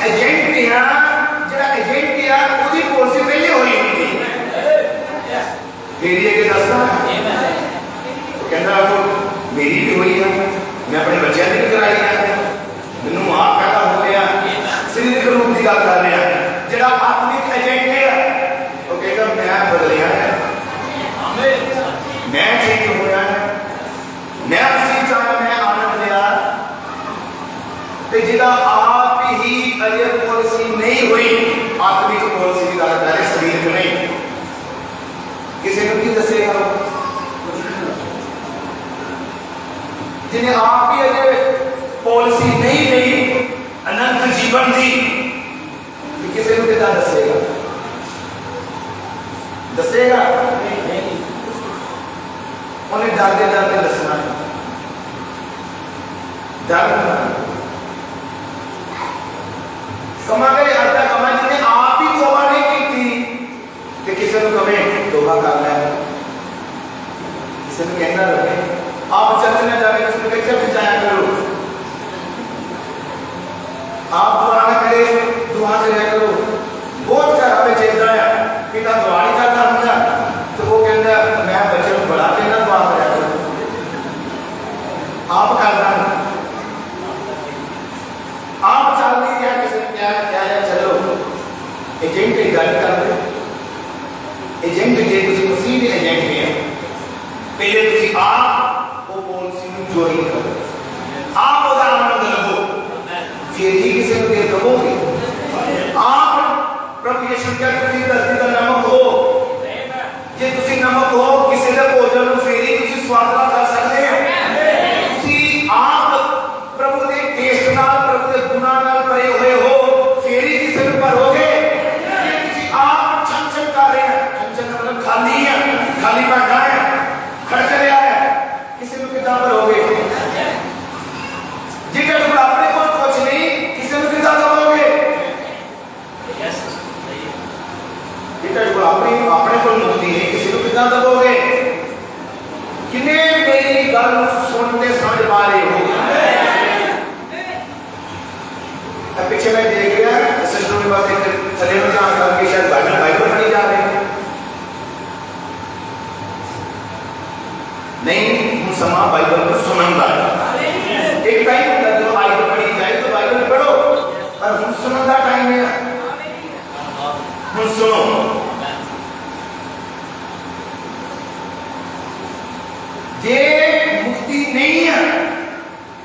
एजेंट है, जरा एजेंट है ਉਹਦੀ पॉलिसी पहले होई होंगी, फिर ये के दसना कहता वो मेरी भी हुई है, मैं अपने बच्चों ने भी कराई है, मैनू आप पैदा हो गया, सरीरक रूप की गल कर रहा है। जरा आत्मिक एजेंट है वो कहता मैं बदलिया है, मैं ठीक हो गया है, मैं मसीह चाहे मैं आनंद लिया, तो जिदा आप ही अजय पॉलिसी नहीं हुई, आत्मिक पॉलिसी की गल कर रहे, शरीर नहीं। किसी को की दसेगा जिन्हें आप ही अजय पॉलिसी नहीं ली अनंत जीवन दी, किसी को कितना दसेगा, दसेगा उन्हें डरते डरते दसना डर कमा गए अद्धा कमा जिन्हें आप ही तोबा नहीं की थी किसी को कमे तोबा कर लिया किसी ने कहना रहे आप चर्च में जाए किसी ने चर्च जाया करो आप दुआ ना करे दुआ कराया करो बहुत घर पे चेता है पिता दुआ नहीं करता ਹੁੰਦਾ तो वो कहता मैं बच्चे को बड़ा के ना दुआ कराया करो आप करना आप चल नहीं क्या किसी ने क्या क्या है चलो एजेंट की गल कर दे एजेंट जे तुसी मसीह दे एजेंट है पहले तुसी आप वो पॉलिसी ਨੂੰ ज्वाइन करो आप ਉਹਦਾ ਆਨੰਦ ਲਵੋ फिर ही किसी को दे दोगे आप प्रभु यीशु क्या तुसी धरती का नमक हो जे तुसी नमक हो किसी दे भोजन ਨੂੰ फिर ही तुसी स्वादला कर सकते हो तुसी आप प्रभु दे टेस्ट नाल प्रभु दे गुना नाल भरे हुए हो फिर ही किसी को भरोगे तुसी आप छन कर रहे हैं छन मतलब खाली है खाली बैठा है खड़क रहा है किसी को कितना भरोगे जिधर तुम अपने को कुछ नहीं किसी को कितना दबोगे जिधर तुम अपने को मुक्ति नहीं किसी को कितना दबोगे किन्ने मेरी गल सुनते समझ पा रहे हो पीछे मैं देख रहा सिस्टर के बाद एक चले में जहाँ करके शायद बाइबल पढ़ी जा रहे हैं नहीं हम समा बाइबल को सुनना एक टाइम होता है जो बाइबल पढ़ी जाए तो बाइबल पढ़ो पर हम सुनने का टाइम है हम सुनो जे मुक्ति नहीं है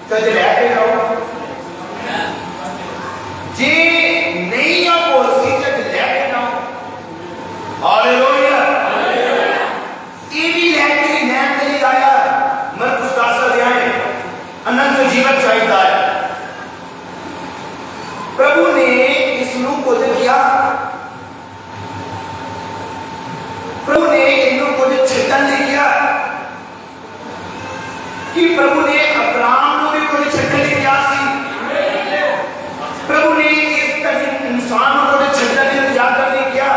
तो लेके जाओ जे नहीं है पॉलिसी तो लेके जाओ हालेलुया ये भी लेके नैन नहीं आया मरकुस 10 अध्याय अनंत जीवन चाहिए है प्रभु ने इस रूप को किया प्रभु ने इन लोगों को छिड़कन नहीं किया कि प्रभु ने अब्राहम को भी कोई छिड़कन नहीं किया सी प्रभु ने इस तक इंसान को छिड़कन नहीं किया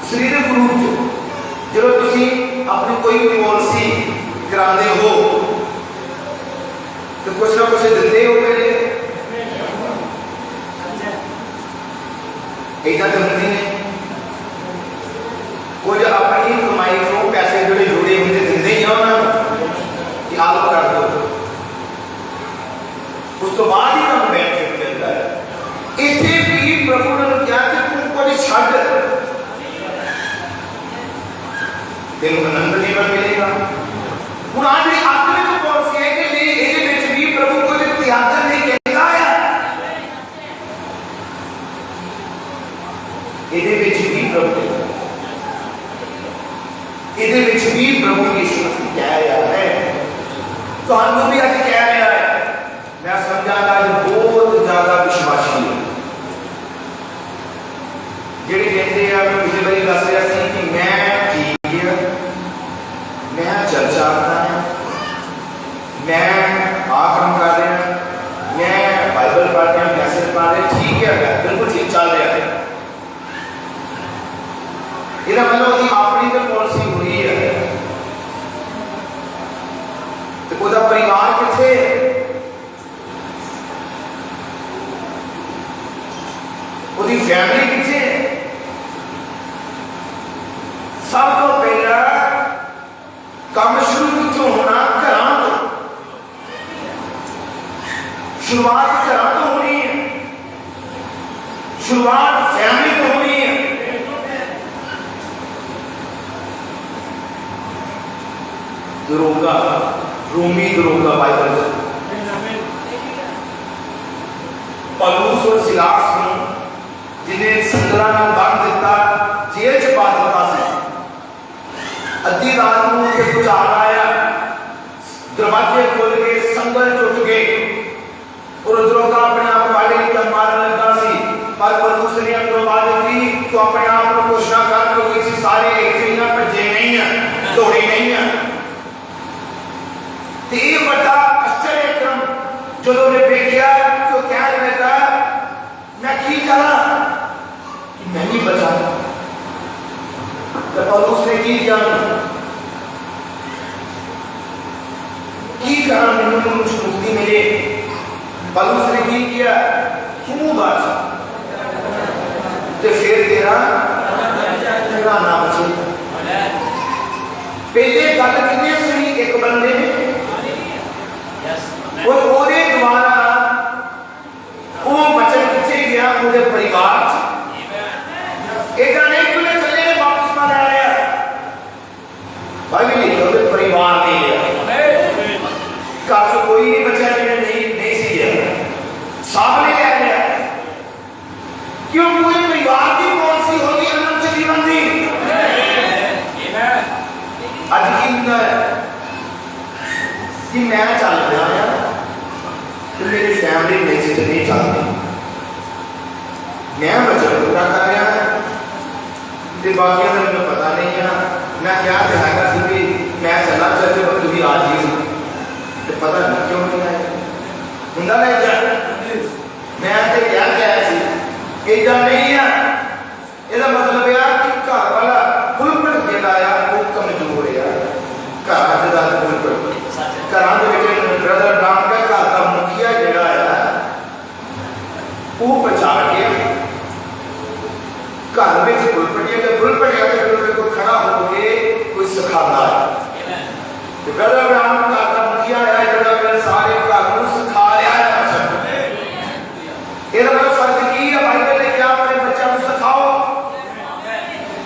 शरीरक रूप जो तुसी अपनी कोई भी पॉलिसी कराते हो तो कुछ ना कुछ देते हो पहले ऐसा तो होती है कुछ अपनी कमाई को पैसे जुड़े जुड़े होंगे देते ही हो ना कि आप कर दो उस तो बाद ही कम बेनिफिट मिलता है इतने भी प्रभु ने क्या कि तुमको नहीं छाड़ तेरे आनंद जीवन मिलेगा ਹੁਣ आज भी आत्मिक पॉलिसी है कि नहीं ਇਹਦੇ ਵਿੱਚ ਵੀ प्रभु को जो त्यागन नहीं कहता है ਇਹਦੇ ਵਿੱਚ ਵੀ प्रभु ਇਹਦੇ ਵਿੱਚ ਵੀ प्रभु यीशु मसीह कह रहा है ਤੁਹਾਨੂੰ भी ਅੱਜ कह रहा है मैं समझा आज बहुत ज्यादा विश्वासी है ਜਿਹੜੇ ਕਹਿੰਦੇ ਆ ਮੈਂ ਪਿਛਲੀ ਵਾਰੀ ਦੱਸ ਰਿਹਾ ਸੀ कि मैं ठीक है मैं चर्चा आता है मैं काम कर रहा मैं बाइबल पढ़ रहा मैसेज पढ़ रहा ठीक है बिल्कुल ठीक चल रहा है ये मतलब कि अपनी तो पॉलिसी हुई है तो पूरा परिवार किथे पूरी फैमिली किथे सब तो पहला काम शुरू कितों होना घरां तो शुरुआत घरां तो होनी है शुरुआत फैमिली तो होनी है दरोगा रोमी दरोगा बाइबल पौलुस और सिलास को जिन्हें संगला नाल बांध दिता जेल च पा दिता सी अद्धी रात को उनके पुचार आया दरवाजे खुल गए संगल टूट गए और दरोगा अपने आप वाले की मारने लगा सी पर पौलुस ने अंदर बात दी तो अपने आप को घोषणा कर दो कि सारे एक दिन भजे नहीं है ने देखा तो कहने लगा मैं की करा कि मैं भी बचा। तो पौलुस ने की किया की करा मैंने कुछ मुक्ति मिले। पौलुस ने की किया क्यों बच तो फिर तेरा ना बचे। पहले गल कितने सुनी एक बंदे ने और ओदे द्वारा वो बचन किथे गया ओदे परिवार इधर नहीं खुले चले ने वापस मार आया भाई नहीं ओदे परिवार ने लिया का तो कोई नहीं बचा जिन्हें नहीं सी गया सामने ले आया क्यों पूरे परिवार की पॉलिसी होगी अनंत जीवन की। आज की ਹੁੰਦਾ है कि मैं चल रहा है तो मेरी फैमिली मेरे से नहीं चलती। मैं बचन पूरा कर रहा तो बाकी का मुझे पता नहीं है। मैं क्या कहा कि मैं चला चल पर तुम आ जी तो पता नहीं क्यों नहीं आया होंगे ना इधर मैं तो क्या कहा इधर नहीं है। ਇਹਦਾ मतलब है कि घर वाला पुलपट के लाया वो कमजोर है घर ਦਾ पुलपट घਰਾਂ ਦੇ ਵਿੱਚ ब्रदर डांग का घर ਦਾ मुखिया ਜਿਹੜਾ है वो बचा के घर ਵਿੱਚ पुलपटिया के फिर को खड़ा होके कोई सिखाता है। ब्रदर डांग का घर ਦਾ मुखिया है ਜਿਹੜਾ सारे घर ਨੂੰ सिखा रहा है। ਇਹਦਾ मतलब फर्ज की है बाइबल ने क्या अपने बच्चों को सिखाओ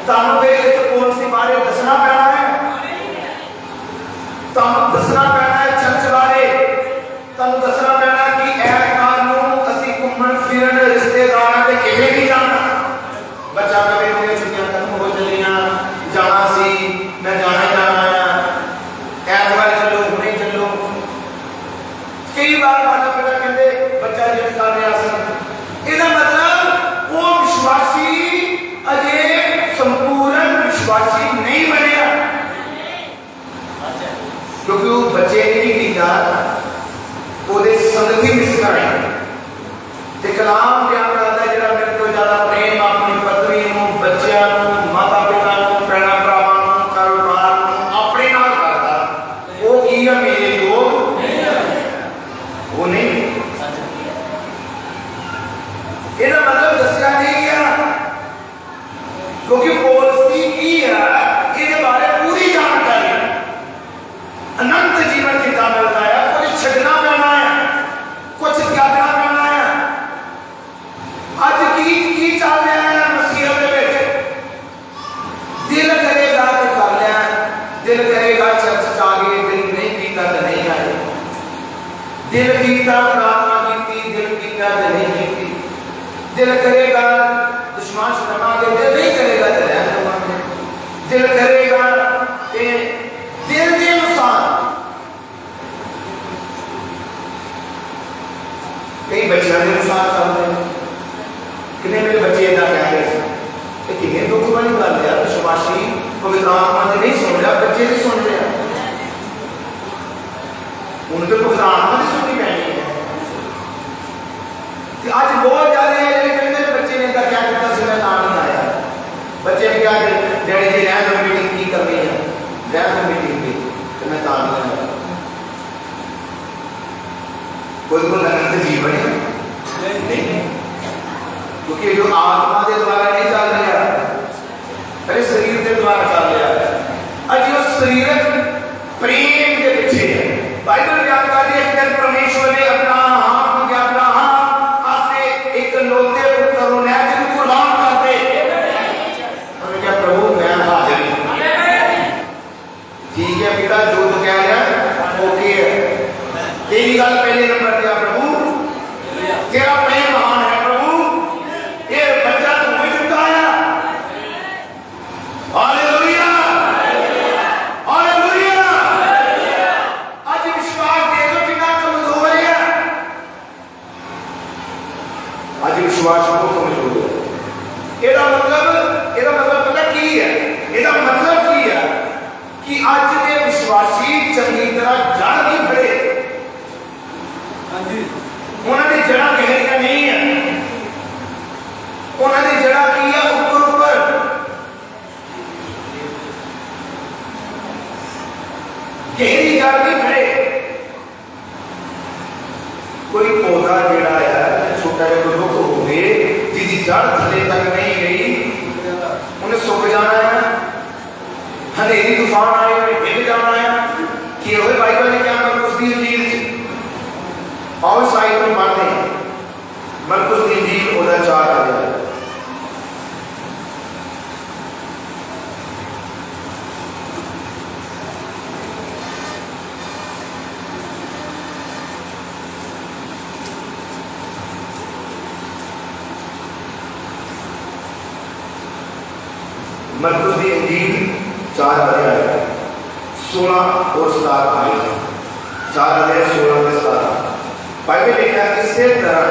तानु पे इस पॉलिसी बारे दसना पैना है तानु दसना पैना है चर्च बारे तानु दसना पैना कि ऐतवार ਨੂੰ ਅਸੀਂ ਘੁੰਮਣ ਫਿਰਨ ਰਿਸ਼ਤੇਦਾਰਾਂ ਦੇ ਕਿਤੇ ਵੀ ਜਾਣਾ। ਬੱਚਾ ਕਹੇ ਮੇਰੀਆਂ ਛੁੱਟੀਆਂ ਖਤਮ ਹੋ ਚੱਲੀਆਂ ਜਾਣਾ ਸੀ ਮੈਂ ਜਾਣਾ ਹੀ ਜਾਣਾ ਆ ऐतवार चलो ਹੁਣੇ चलो। कई बार माता पिता कहते बच्चा जिद कर रहा सी ਇਹਦਾ मतलब वो विश्वासी अजे संपूर्ण विश्वासी नहीं बनिया क्योंकि वो बच्चे नहीं कीता ओदे संगति मिस कराई ते कलाम बयान करता है जेड़ा मेरे को ज्यादा प्रेम अपनी पत्नी नु बच्चों नु माता पिता नु भैणा भरावां नु कारोबार नु अपने नाल करता वो की है मेरे लोग वो नहीं। ਇਹਦਾ मतलब दसिया नहीं गया क्योंकि पॉलिसी की है इसके बारे पूरी जानकारी अनंत जीवन कितना मिलता है कुछ छड़ना पैना है कुछ त्यागना पैना है। आज की चल रहा है मसीह के दिल करेगा तो कर लिया दिल करेगा चर्च च आ गए दिल नहीं कीता तो नहीं आए दिल कीता प्रार्थना की दिल कीता तो नहीं की दिल करेगा दुश्मन से लड़ांगे दिल नहीं करेगा तो रहन देवांगे दिल करेगा कि दिल के अनुसार। कई बच्चों के अनुसार चल रहे हैं कितने मेरे बच्चे इतना कह रहे थे कितने दुख वाली गल है विश्वासी पवित्र आत्मा ने नहीं सुन रहा बच्चे नहीं सुन रहे उन्हें तो पवित्र आत्मा नहीं सुननी पैनी है। आज बहुत ज्यादा है लेकिन मेरे बच्चे ने क्या किया मैं नाम नहीं आया बच्चे ने क्या डैडी जी रैंक मीटिंग की करनी है रैंक मीटिंग की तो मैं नाम नहीं आया कोई को अनंत जीवन है नहीं क्योंकि जो आत्मा के द्वारा नहीं चल रहा अरे शरीर के द्वारा चल रहा आज जो शरीरक प्रेम के पीछे है। बाइबल बयान करती है कि परमेश्वर ने अपना लोते पुत्र ने जिन कुर्बान कर दे उन्होंने कहा प्रभु मैं हाजिर हूं ठीक है पिता जो तो कह रहा ओके है तेरी गल पहले नंबर दिया प्रभु तेरा प्रेम महान है प्रभु ये बच्चा तो वही चुका है। Hallelujah hallelujah. आज विश्वास देखो कितना कमजोर है आज विश्वास को कमजोर है। ਇਹਦਾ मतलब पता की है ਇਹਦਾ मतलब की है कि आज के विश्वासी चंगी तरह जड़ नहीं खड़े। हाँ जी नहीं है। उन्होंने जड़ा की है ऊपर ऊपर। गहरी जड़ नहीं खड़े। कोई पौधा जड़ा है छोटा जिहा रुख हो गए जिसकी जड़ थले तक नहीं गई, उन्हें सुक जाना है। हनेरी तूफान आए उन्हें डिग जाना है। कि होए बाइबल ने क्या मरकुस दी इंजील और साइड में पढ़ते हैं। मरकुस दी इंजील ओदा 4 अध्याय। मरकुस दी इंजील 4 अध्याय 16 और 17 आयत। 4 अध्याय 16 और 17 बाइबल लिखा है इसे तरह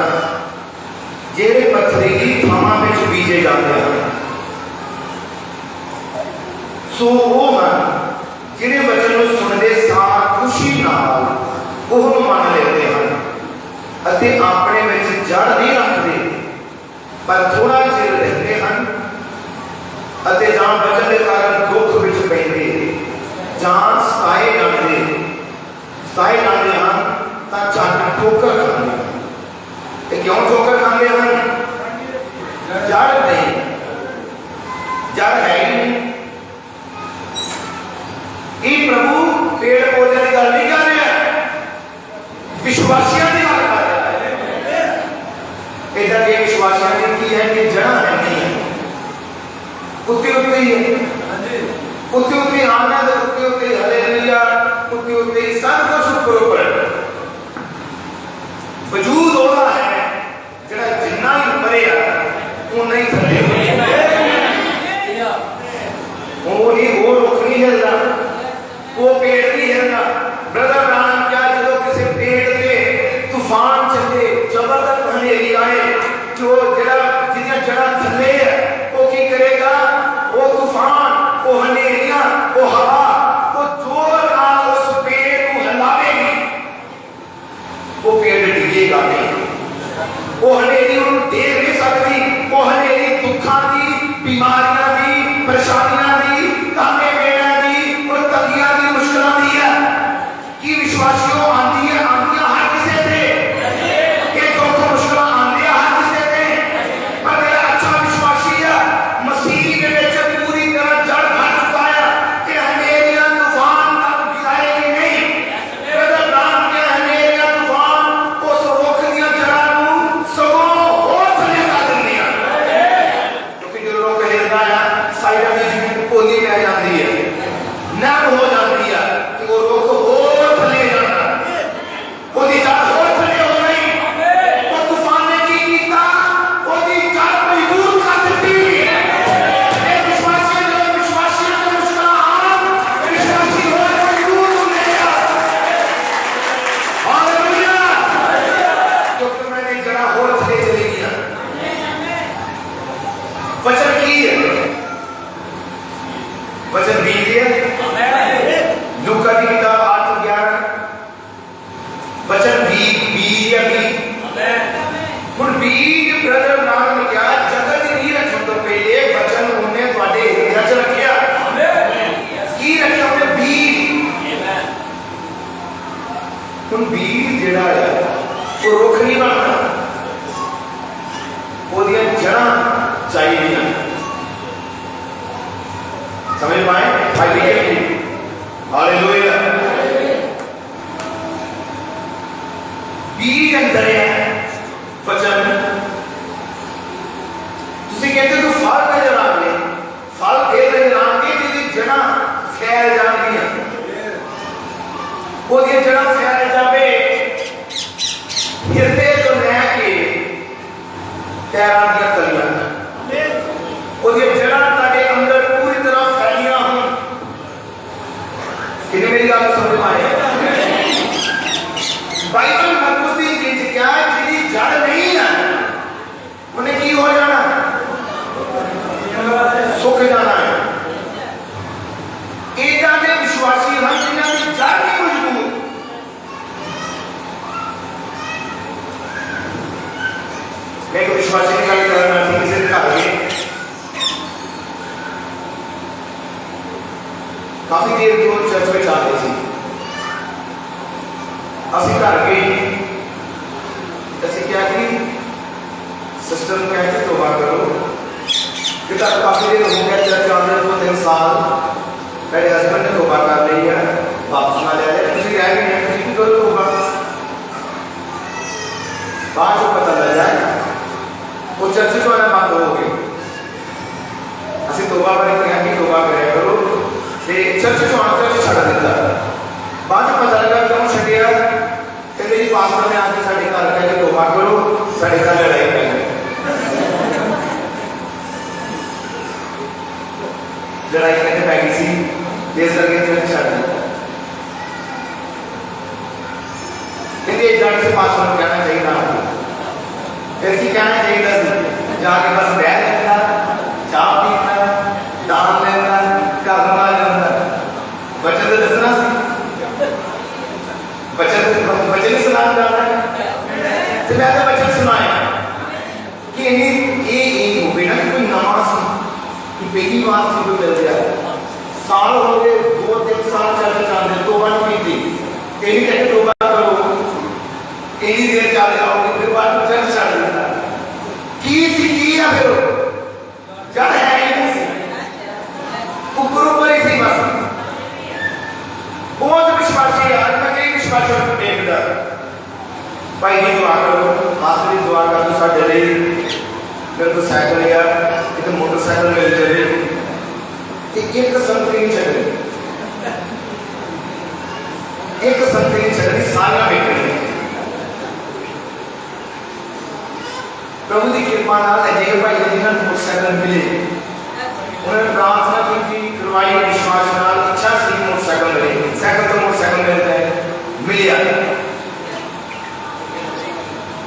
जेरे पथरीली थावां विच बीजे जाते हैं सो वो मन जिन्हें वचन को सुनते सार खुशी नाल ओह मान लेते हैं अते अपने विच जड़ नहीं रखते पर थोड़ा चिर रहते हैं अते जां वचन के कारण दुख विच पैंदे जां सताए जाते हैं तां चट ठोकर खाते हैं। क्यों ठोकर खाते हैं? जड़ नहीं, जड़ है ही नहीं। ये प्रभु पेड़ पौधे की गल नहीं कर रहा, विश्वासियों की गल कर रहा है। इधर के विश्वासियों की है कि जड़ नहीं है, उत्ते उत्ते ही है, उत्ते उत्ते आना तो उत्ते उत्ते हालेलुया, उत्ते उत्ते सब कुछ ऊपर ऊपर वजूद होता है जड़ा जिन्ना ही परे है उन्ना ही थले वो नहीं, वो रुख नहीं हिलता, वो पेड़ नहीं हिलता। ब्रदर ब्रानम क्या जो किसी पेड़ पे तूफान चले जबरदस्त हनेरी आए जो जड़ा जिन्हें जड़ा थले है वो की करेगा? वो तूफान, वो हनेरियां, वो हवा, वो जोर नाल उस पेड़ को हिलावेगी, वो पेड़ डिगेगा नहीं। वो हनेरी उन्हें देख नहीं सकती, वो हनेरी दुखा की, बीमारियां की, परेशानियां की, ताने मेरा की और तंगियां की, मुश्किलों की है कि विश्वासियों आती है हर किसी से कि दुख मुश्किल आती है हर किसी से। पर मेरा अच्छा विश्वासी है मसीह के विच पूरी तरह जड़ भर चुका है कि हनेरियां तूफान तक गिराएगी नहीं। ब्रदर ब्रानम के हनेरियां तूफान उस रुख दियां जड़ां नूं सगों होर थल्ले कर दिंदियां, क्योंकि जो रुख हिलदा है साइडां दी जिवें कोली पै जाती है, नम हो जाती है कि वो रुख होर थल्ले जाता, ओदी जड़ होर थल्ले हो गई। वो तूफान ने की कीता? ओदी जड़ मजबूत कर दित्ती। ये विश्वासी जो विश्वासियों के मुश्किल आन विश्वासी होर मजबूत होंदे आ। हालेलुया, क्योंकि मैंने जड़ा होर थल्ले चली गईयां। वचन की है? वचन बीज है। लूका की किताब 8:11 वचन बीज या बीज हुण बीज ब्रदर ब्रानम ने क्या जगत नहीं रखण तो पहले वचन उन्हें तुहाडे हृदय च रखिया। की रखिया उन्हें? बीज। हुण बीज जिहड़ा है वो रुख नहीं बनना, ओदियां जड़ां चाहिए। समझ पाए? हालेलुया। बीज अंदर है वचन। तुसी कहते तो फल नजर आने, फल फिर नजर आने जिहदी जड़ां फैल जाणगियां, ओदियां जड़ां फैल जावे हिरदे तो लैके पैरां दीयां तलियां, ओदियां जड़ां तुहाडे अंदर पूरी तरह फैलियां होण। कि मेरी गल समझ आए? बाइबल मरकुस दी इंजील क्या है? जिहदी जड़ नहीं है उन्हें की हो जाना? सुख जाना है। इदां दे विश्वासी हम जिन्हां दी जड़ नहीं मजबूत, मैं एक विश्वासी की गल कर रहा थी, किसी घर में काफी देर तो चर्च में जाते थे, असं घर गए, असं क्या कि सिस्टर ने कहा कि तौबा करो, कि काफी देर हो गया चर्च आने 2-3 साल, मेरे हस्बैंड ने तौबा कर ली है, वापस ना ले आए, किसी रह गए हैं, किसी की करो तौबा, बाद में पता लग जाए, वो चर्च जो है बंद हो गई, असं तौबा करके कहा कि तौबा करे करो, ते चर्च जो आना चर्च छड़ देता, बाद में पता लगा क्यों छड़िया, कहते जी पास्टर ने आके साढ़े घर कह के तौबा करो, साढ़े घर लड़ाई कर लड़ाई करके पै गई सी, देश करके चर्च छड़ दिया, कहते एक जाने से पास्टर को कहना चाहिए ना, फिर की कहना चाहिए दस जाके बस बैठ लेना, चाय पीना, दान लेना, घर बना लेना, बच्चे तो दसना सी, बच्चे सुना जाना है, तो मैं तो बच्चे सुनाया कि ये हो गई ना कोई नवा सी, कि पहली बार सी कोई मिल गया, साल हो गए 2-3 साल चल जाते, तौबा नहीं की, यही कहते तौबा करो, यही देर चल जाओगे, फिर बाद चर्च छड़ देता, की है फिर जड़ है ही नहीं सी, ऊपर ही सी बस, बहुत विश्वासी है, आज मैं कई विश्वासियों को देखता, भाई जी दुआ करो, आखिरी दुआ कर दो साढ़े लिए, मेरे को साइकिल या एक मोटरसाइकिल मिल जाए, कि एक संगति नहीं चल रही, एक संगति नहीं चल रही, सारा बेच प्रभु की कृपा नाल अजय भाई जिन्होंने मोटरसाइकिल मिले, उन्होंने प्रार्थना की थी, करवाई विश्वास नाल, इच्छा सी मोटरसाइकिल मिले, साइकिल तो मोटरसाइकिल मिलता है, मिलिया,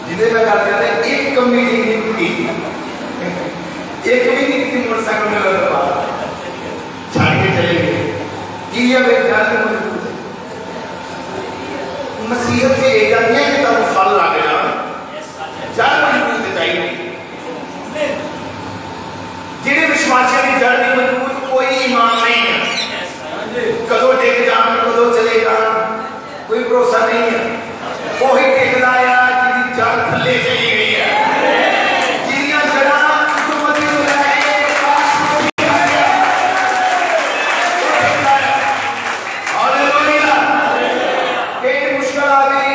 जिन्हें मैं गल कर रहा एक कमेटी नहीं की, एक भी नहीं की मोटरसाइकिल मिलने के बाद, छाड़ के चले गए, कि यह विज्ञान मजबूत है, मसीहत से एक जाती है कि तब फल आ गया, जड़ मजबूत चाहिए, जिन्हें विश्वासियों की जड़ नहीं मजबूत, कोई ईमान नहीं है, कदों टेक जान, कदों चले जान, कोई भरोसा नहीं है, वही टेक लाया जिसकी जड़ थले चली गई है, जिन्हें जड़ा मुश्किल आ गई,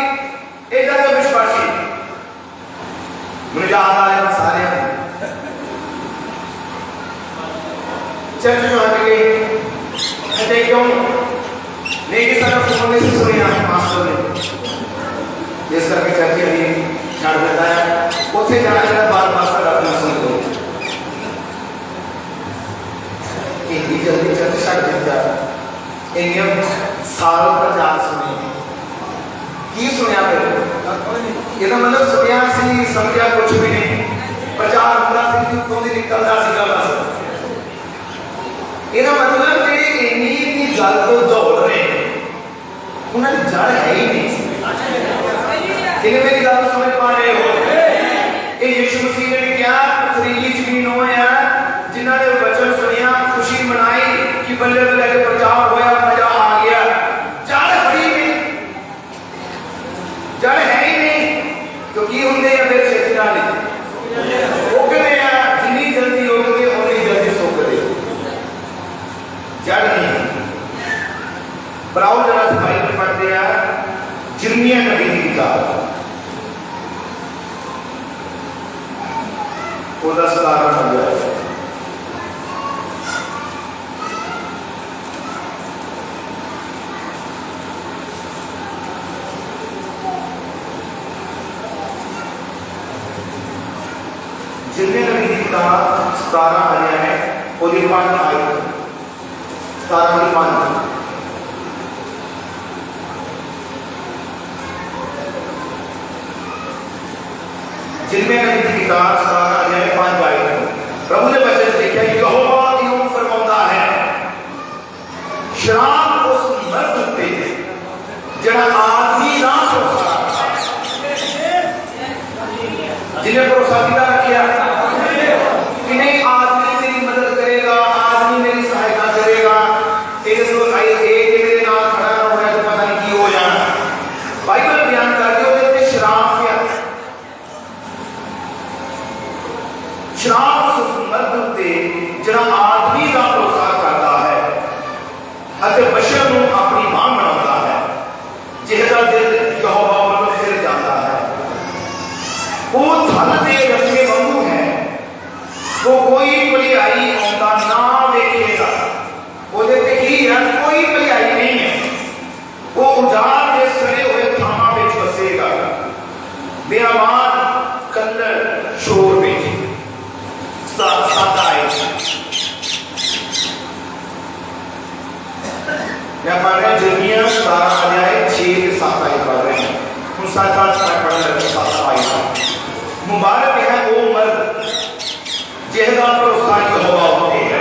एक विश्वासी मुझे याद आ रहा सारे चर्च जो हट गए, कहते क्यों नहीं कि सारा फोन में से सुने आप मास्टर ने, जिस करके चर्च अभी छाड़ देता है, उसे जाना जरा बार-बार सारा अपना सुन दो, इतनी जल्दी चर्च छाड़ देता, इन्हें साल प्रचार सुने, की सुनिया फिर, ये तो मतलब सुनिया सी, समझा कुछ भी नहीं, प्रचार होता सी, तो नहीं निकलता सी बस, ये तो मतलब तेरी इतनी गल को दौड़ रहे हैं, उन्हें जड़ है ही नहीं, जिन्हें मेरी गल समझ पा रहे हो, ये यीशु मसीह ने क्या पथरीली जमीन हो या, जिन्होंने वचन सुनिया, खुशी मनाई कि बल्ले-बल्ले के प्रचार होया, मजा आ गया, जड़ खड़ी नहीं, जड़ है ही नहीं, तो की होंगे या फिर छेती नाल उगते हैं, जितनी जल्दी उगते उतनी जल्दी सुकते, जड़ नहीं, पराओ जरा से बाइबल पढ़ते हैं, जिर्मिया नबी की किताब, वो 10-12 हो जाए, जिर्मिया नबी की किताब 17 अध्याय है, और 5 आयत, 17 की 5, जिर्मिया नबी की किताब 17 अध्याय 5 आयत, प्रभु ने वचन लिखा, यहोवा यूं फरमाता है, शराब उस मर्द पे जड़ा आदमी ना हो सकता, जिन्हें भरोसा किया रखिया कि नहीं आदमी मेरी मदद करेगा, आदमी मेरी सहायता करेगा, मेरे नाल खड़ा ना होया तो पता नहीं की हो जाना। बाइबल बयान कर दो शराफ है, शराफ उस मर्द उत्ते जिहड़ा आदमी का भरोसा करता है अते बशर नूं अपनी मां बनाता है, जिहदा दिल यहोवा वल्लों फिर जाता है। वो थल दे रखे वांगू है, वो कोई भलाई आउंदा ना देखेगा। ਉਹਦੇ ਤੇ ਕੀ ਹੈ? कोई भलाई नहीं है। वो उजाड़ के सड़े हुए थामां विच बसेगा, बेआवाज कल्लड़ शोर विच सादा है। मैं पढ़ रहा जर्मिया 17 अध्याय 6 से 7 आयत पढ़ रहे हैं। हम 7 पढ़ रहे 7 आयत। मुबारक है वो मर्द जिहदा भरोसा यहोवा उत्ते है,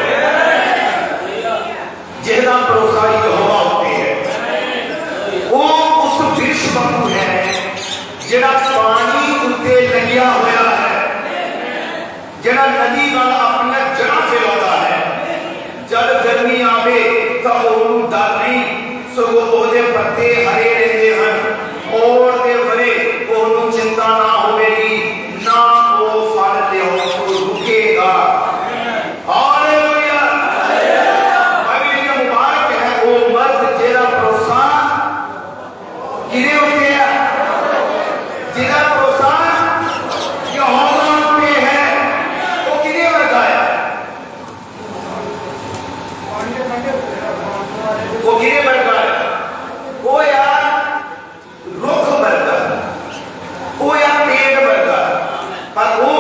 जिहदा भरोसा यहोवा उत्ते है। वो उस वृक्ष वांगू है जिहड़ा पानी उत्ते लगिया होया है, जिहड़ा नदी नाल अपनी जड़ां फैलाउंदा है। जद गर्मी आवे तां ओहनूं डर नहीं, सगों ओहदे पत्ते हरे रहिंदे हन। ओड़ दे वरे ओहनूं चिंता ना होवेगी, ना वो फल लिआउण तों रुकेगा। हालेलुया। बाइबल दी मुबारक है वो मर्द जिहदा भरोसा किहदे उत्ते है? जिहदा भरोसा यहोवा उत्ते है। वो किहदे वर्गा है? वो किहदे वर्गा है? वो यार रुख वर्गा, वो यार पेड़ वर्गा, पर वो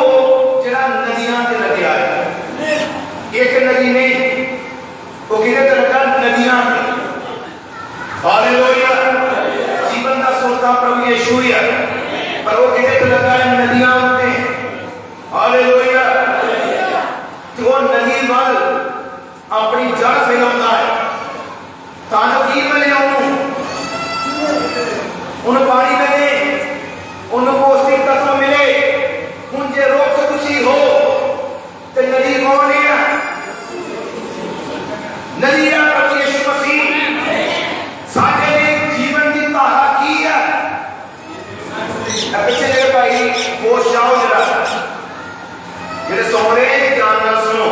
जिहड़ा नदियां ते लगिया है। एक नदी नहीं, वो किहदे ते लगा? नदियां ते। हालेलुया। जीवन का सोता प्रभु यीशु ही है, पर वो किहदे ते लगा है? नदियां उत्ते। हालेलुया। तो वो नदी वाल अपनी जड़ फैलाउंदा है तां जो की मिले उन्हें पानी मिले, उन्हें पौष्टिक तत्व मिले। हुण जे रुख तुसी हो ते नदी कौन है? नदी है प्रभु यीशु मसीह। साडे लिए जीवन की धारा की है? पिछले जेह्ड़े भाई होश जाओ जरा, जेह्ड़े सौ रहे ध्यान नाल सुनो।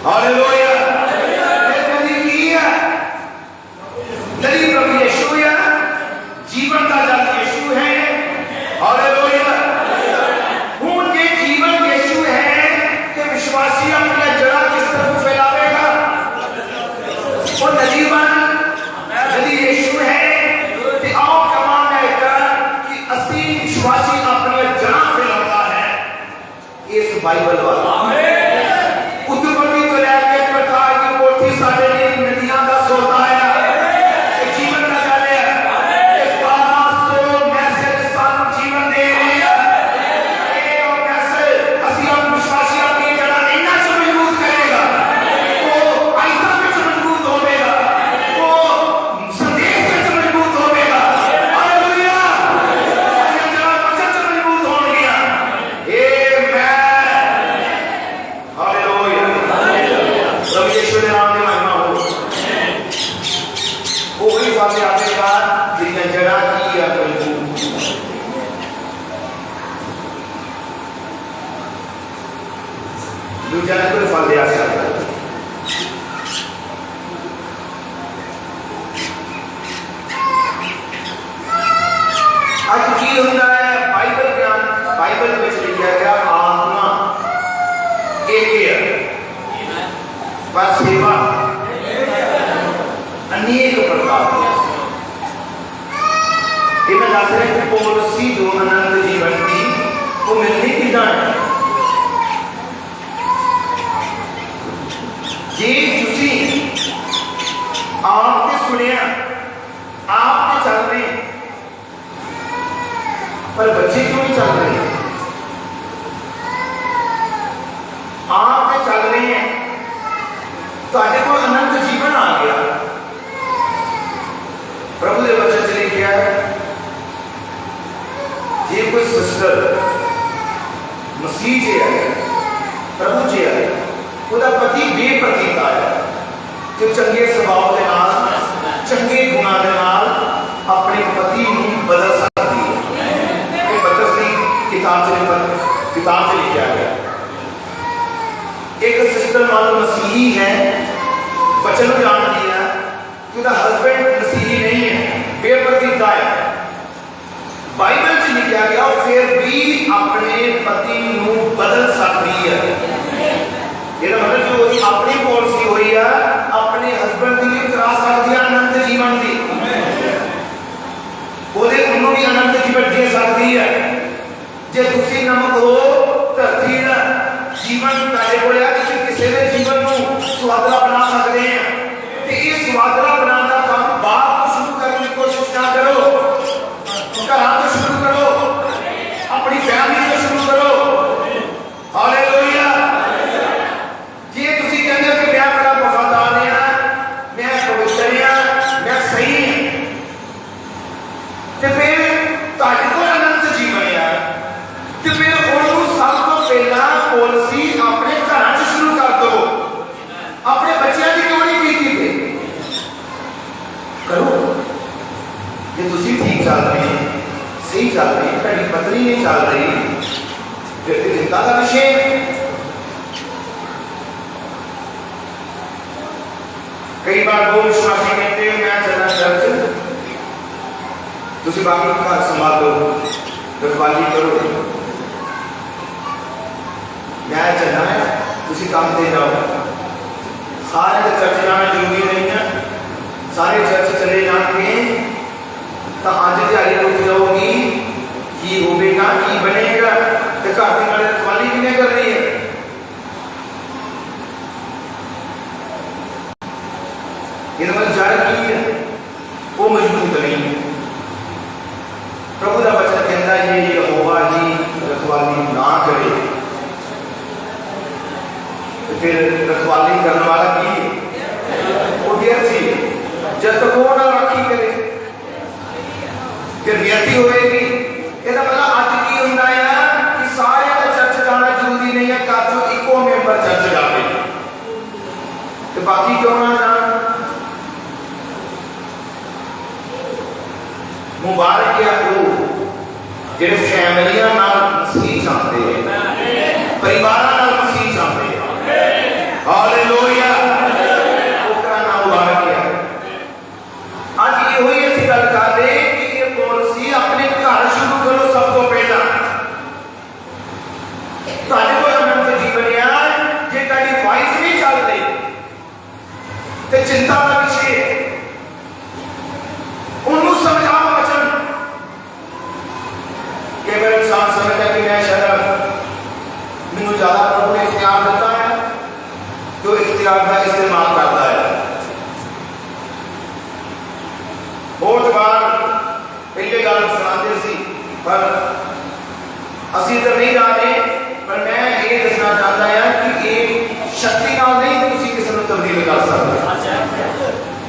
हालेलुया। नदी की है? नदी प्रभु यीशु है, जीवन का जल यीशु है। हालेलुया। हुण जे जीवन यीशु है कि विश्वासी अपनी जड़ा किस तरफ फैलावेगा? वो नदी बन, नदी यीशु है। ते आओ कमान है कि असली विश्वासी अपनी जड़ा फैलाता है इस बाइबल वाला। उत्पत्ति तो लेके प्रकाश की पोथी साडे लिए नदियां का सोता है। दूजा ने कोई फल दिया सकता है। आज की होता है बाइबल ज्ञान, बाइबल में लिखा गया आत्मा एक ही है, पर सेवा अनेक प्रकार की। ये मैं दस रहा हूं पॉलिसी जो अनंत जीवन की वो मिलनी कितना है। जी तुसी आपने सुनिया, आपने चल रहे, पर बच्चे क्यों नहीं चल रहे? आपने चल रहे हैं, तुहाडे कोल अनंत जीवन आ गया। प्रभु के वचन च लिखा है, जे कोई सिस्टर मसीह जे है, प्रभु जे है, ਉਹਦਾ ਪਤੀ ਬੇਪਰਤੀਤਾ ਹੈ ਜੋ ਚੰਗੇ ਸੁਭਾਅ ਦੇ ਨਾਲ, ਚੰਗੇ ਗੁਣਾਂ ਦੇ ਨਾਲ ਆਪਣੇ ਪਤੀ ਨੂੰ ਬਦਲ ਸਕਦੀ ਹੈ। ਇਹ ਪਤਰਸ ਦੀ ਕਿਤਾਬ 'ਚ ਲਿਖਿਆ ਗਿਆ। एक सिस्टर मान लो मसीही है, वचन जानती है कि उसका हस्बैंड मसीही नहीं है, बेपरतीता है, बाइबल च लिखा गया फिर भी अपने पति को बदल सकती है। ये मतलब जो अपनी पॉलिसी हुई है अपने हस्बैंड की भी करा सकती है अनंत जीवन की, ਉਹਦੇ ਉਹਨੂੰ ਵੀ ਅਨੰਤ ਜੀਵਨ ਦੇ ਸਕਦੀ ਹੈ। ਜੇ ਤੁਸੀਂ ਨਮਕ ਹੋ ਧਰਤੀ ਦਾ ਜੀਵਨ ਤੁਹਾਡੇ ਕੋਲ ਹੈ, ਤੁਸੀਂ ਕਿਸੇ ਦੇ ਜੀਵਨ ਨੂੰ ਸਵਾਦਲਾ ਬਣਾ ਸਕਦੇ ਆ। ਤੇ ਇਹ ਸਵਾਦਲਾ ਬਣਾਉਣ ਦਾ ਕੰਮ ਬਾਹਰ ਤੋਂ ਸ਼ੁਰੂ ਕਰਨ ਦੀ ਕੋਸ਼ਿਸ਼ ਨਾ ਕਰੋ, ਘਰਾਂ ਤੋਂ ਸ਼ੁਰੂ ਕਰੋ, ਆਪਣੀ ਫੈਮਿਲੀ ਤੋਂ ਸ਼ੁਰੂ ਕਰੋ। ਹਾਲੇਲੂਇਆ। ਜੇ ਤੁਸੀਂ ਕਹਿੰਦੇ ਹੋ ਕਿ ਮੈਂ ਬੜਾ ਵਫਾਦਾਰ ਹਾਂ, ਮੈਂ ਪਵਿੱਤਰ ਹਾਂ, ਮੈਂ ਸਹੀ ਹਾਂ, ਤੇ ਫਿਰ ਤੁਹਾਡੇ ਕੋਲ ਅਨੰਤ ਜੀਵਨ ਹੈ। ਤੇ ਫਿਰ ਉਹਨੂੰ ਸਭ ਤੋਂ ਪਹਿਲਾਂ ਪॉलिसी ਆਪਣੇ ਘਰਾਂ 'ਚ ਸ਼ੁਰੂ ਕਰ ਦਿਓ। ਆਪਣੇ ਬੱਚਿਆਂ ਦੀ ਕਿਉਂ ਨਹੀਂ ਕੀਤੀ ਤੇ ਕਰੋ। ਜੇ ਤੁਸੀਂ ਠੀਕ ਚੱਲ ਰਹੇ, ਸਹੀ ਚੱਲ ਰਹੇ, ਤੁਹਾਡੀ ਪਤਨੀ ਨਹੀਂ ਚੱਲ ਰਹੀ, ਫਿਰ ਤੇ ਚਿੰਤਾ ਦਾ ਵਿਸ਼ੇ ਹੈ। ਕਈ ਵਾਰ ਬਹੁਤ ਵਿਸ਼ਵਾਸੀ ਕਹਿੰਦੇ ਮੈਂ ਚੱਲਣਾ ਚਰਚ, ਤੁਸੀਂ ਬਾਕੀ ਘਰ ਸੰਭਾਲੋ, ਰਖਵਾਲੀ ਕਰੋ, मैं चलना है, तुसी काम दे जाओ। सारे तो चर्च जाना जरूरी नहीं है, सारे चर्च चले जाएंगे तो अज दिहाड़ी रुक जाओगी, की होगा की बनेगा, तो घर की नाले रखवाली किने करनी है। इनमें जड़ की है वो मजबूत नहीं है। प्रभु का वचन कहता है ये यहोवा ही रखवाली ना करे, फिर रखवाली करने वाला की वो व्यर्थी, जब तक वो ना राखी करे फिर व्यर्थी होएगी। ਇਹਦਾ मतलब ਅੱਜ ਕੀ ਹੁੰਦਾ ਹੈ ਕਿ ਸਾਰਿਆਂ ਦਾ ਚਰਚ ਜਾਣਾ ਜ਼ਰੂਰੀ ਨਹੀਂ ਹੈ, ਘਰ ਚੋਂ ਇੱਕੋ ਮੈਂਬਰ ਚਰਚ ਜਾਵੇ ਤੇ ਬਾਕੀ ਕਿਉਂ ਨਾ ਜਾਣ। ਮੁਬਾਰਕ ਹੈ ਉਹ ਜਿਹੜੇ ਫੈਮਲੀਆਂ ਨਾਲ ਮਸੀਹ ਚਾਹੁੰਦੇ ਹੈ, ਪਰਿਵਾਰਾਂ ਨਾਲ ਮਸੀਹ ਚਾਹੁੰਦੇ ਹੈ। हालेलुया। ओकरा नाम मुबारक है। आज ये हुई ऐसी गल कर रहे कि ये पॉलिसी अपने घर शुरू करो सब तो पहला। ਤੁਹਾਡੇ ਕੋਲ ਅਨੰਤ ਜੀਵਨ ਹੈ, ਜੇ ਤੁਹਾਡੀ ਵਾਈਫ ਨਹੀਂ ਚੱਲ ਰਹੀ ਤੇ ਚਿੰਤਾ ਦਾ ਵਿਸ਼ੇ ਹੈ। ਉਹਨੂੰ ਸਮਝਾਓ ਵਚਨ। ਕਈ ਵਾਰ ਇਨਸਾਨ ਸਮਝਦਾ ਕਿ ਮੈਂ ਸ਼ਾਇਦ ਮੈਨੂੰ ਜ਼ਿਆਦਾ ਪ੍ਰਭੂ ਨੇ ਇਖਤਿਆਰ ਦਿੱਤਾ ਹੈ, जो इख्तियार का इस्तेमाल करता है। बहुत बार पहले गल सुनाते सी पर असी इधर नहीं जा रहे, पर मैं ये दसना चाहता है कि एक शक्ति नाल नहीं तुसी किसी को तब्दील कर सकते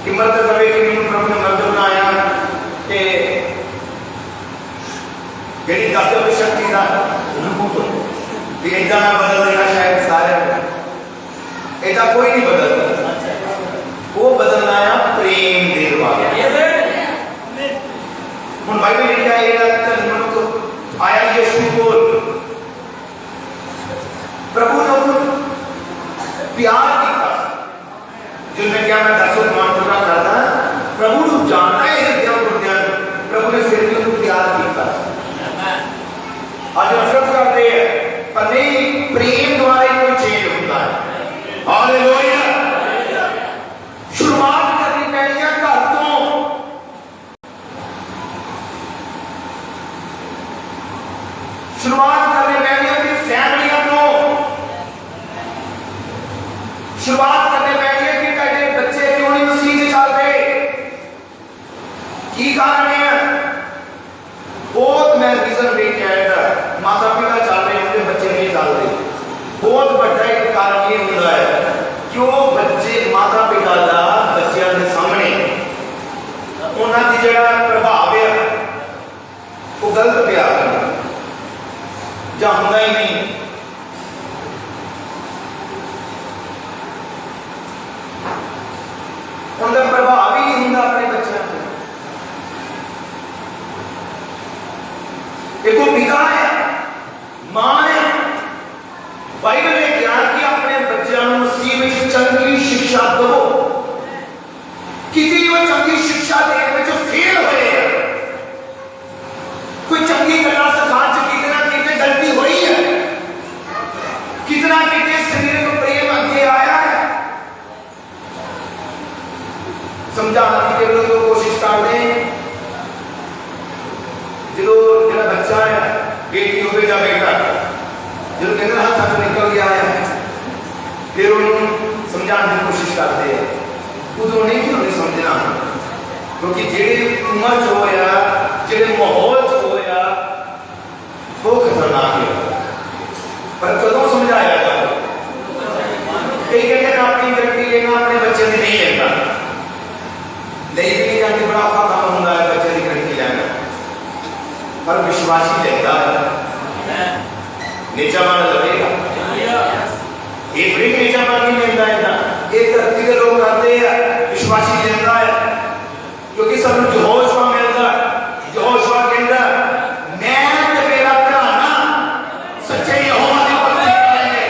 कि मर्द कहे कि मैंने प्रभु ने मर्द बनाया ते जेडी 10 शक्ति का भी इतना ना बदल देना शायद सारे ऐसा कोई नहीं बदलता। वो बदलना है प्रेम दे द्वारा। हम बाइबल लिखा है मनुष्य आया यीशु बोल प्रभु ने प्यार किया जिनमें क्या मैं 10 मान पूरा करता प्रभु को जानता है हृदय प्रभु ने फिर भी उनको प्यार किया। आज नफरत करते हैं पर नहीं, प्रेम द्वारा ही कोई चेंज होता है। हालेलुया। शुरुआत करनी पैनी है घर तो। शुरुआत करनी पैनी है अपनी फैमिलियां तो। शुरुआत करनी पैनी है कि तेरे बच्चे क्यों नहीं मसीह से चल रहे, की कारण है। बहुत मैं रीजन लेके आया, माता पिता चल रहे होंगे, बच्चे नहीं चल रहे। बहुत बड़ा एक कारण ये होता है क्यों बच्चे माता पिता का बच्चों के सामने उन्होंने जरा प्रभाव है वो गलत प्यार ਜਾਂ ਹੁੰਦਾ ਹੀ ਨਹੀਂ। ਉਹਦਾ ਪ੍ਰਭਾਵ ਹੀ ਨਹੀਂ ਹੁੰਦਾ ਆਪਣੇ ਬੱਚਿਆਂ ਤੇ। देखो पिता है, मां है। बाइबल ने कहा कि अपने बच्चों को मसीह में चंगी शिक्षा दो। किसी वो चंगी शिक्षा देने में जो फेल हुए, कोई चंगी गला सिखा च कितना कितने गलती हुई है, कितना कितने शरीर को प्रेम आगे आया है, समझाने के लिए जो कोशिश कर रहे हैं। जो मेरा बच्चा है, बेटी हो या बेटा, जो कहते हैं हाथ निकल गया है, फिर उन्होंने समझाने की कोशिश करते हैं। उदों नहीं कि उन्हें समझना, क्योंकि जेड़े उम्र च होया, जेड़े माहौल च होया, वो खतरनाक है। पर कदों समझाया जाए? कई कहते हैं अपनी गारंटी लेना अपने बच्चे की नहीं लेता, ले भी नहीं जाती। बड़ा औखा काम होता है बच्चे की गारंटी लेना, पर विश्वासी लेता है। नीचा मान लगेगा, ये बड़ी नीचा मान नहीं लेता है ना। ये धरती के लोग करते हैं, विश्वासी लेता है, क्योंकि सब यहोशुआ मिलता है। यहोशुआ कहता है, मैं ते मेरा घराना सच्चे यहोवा दी भक्ति करेंगे।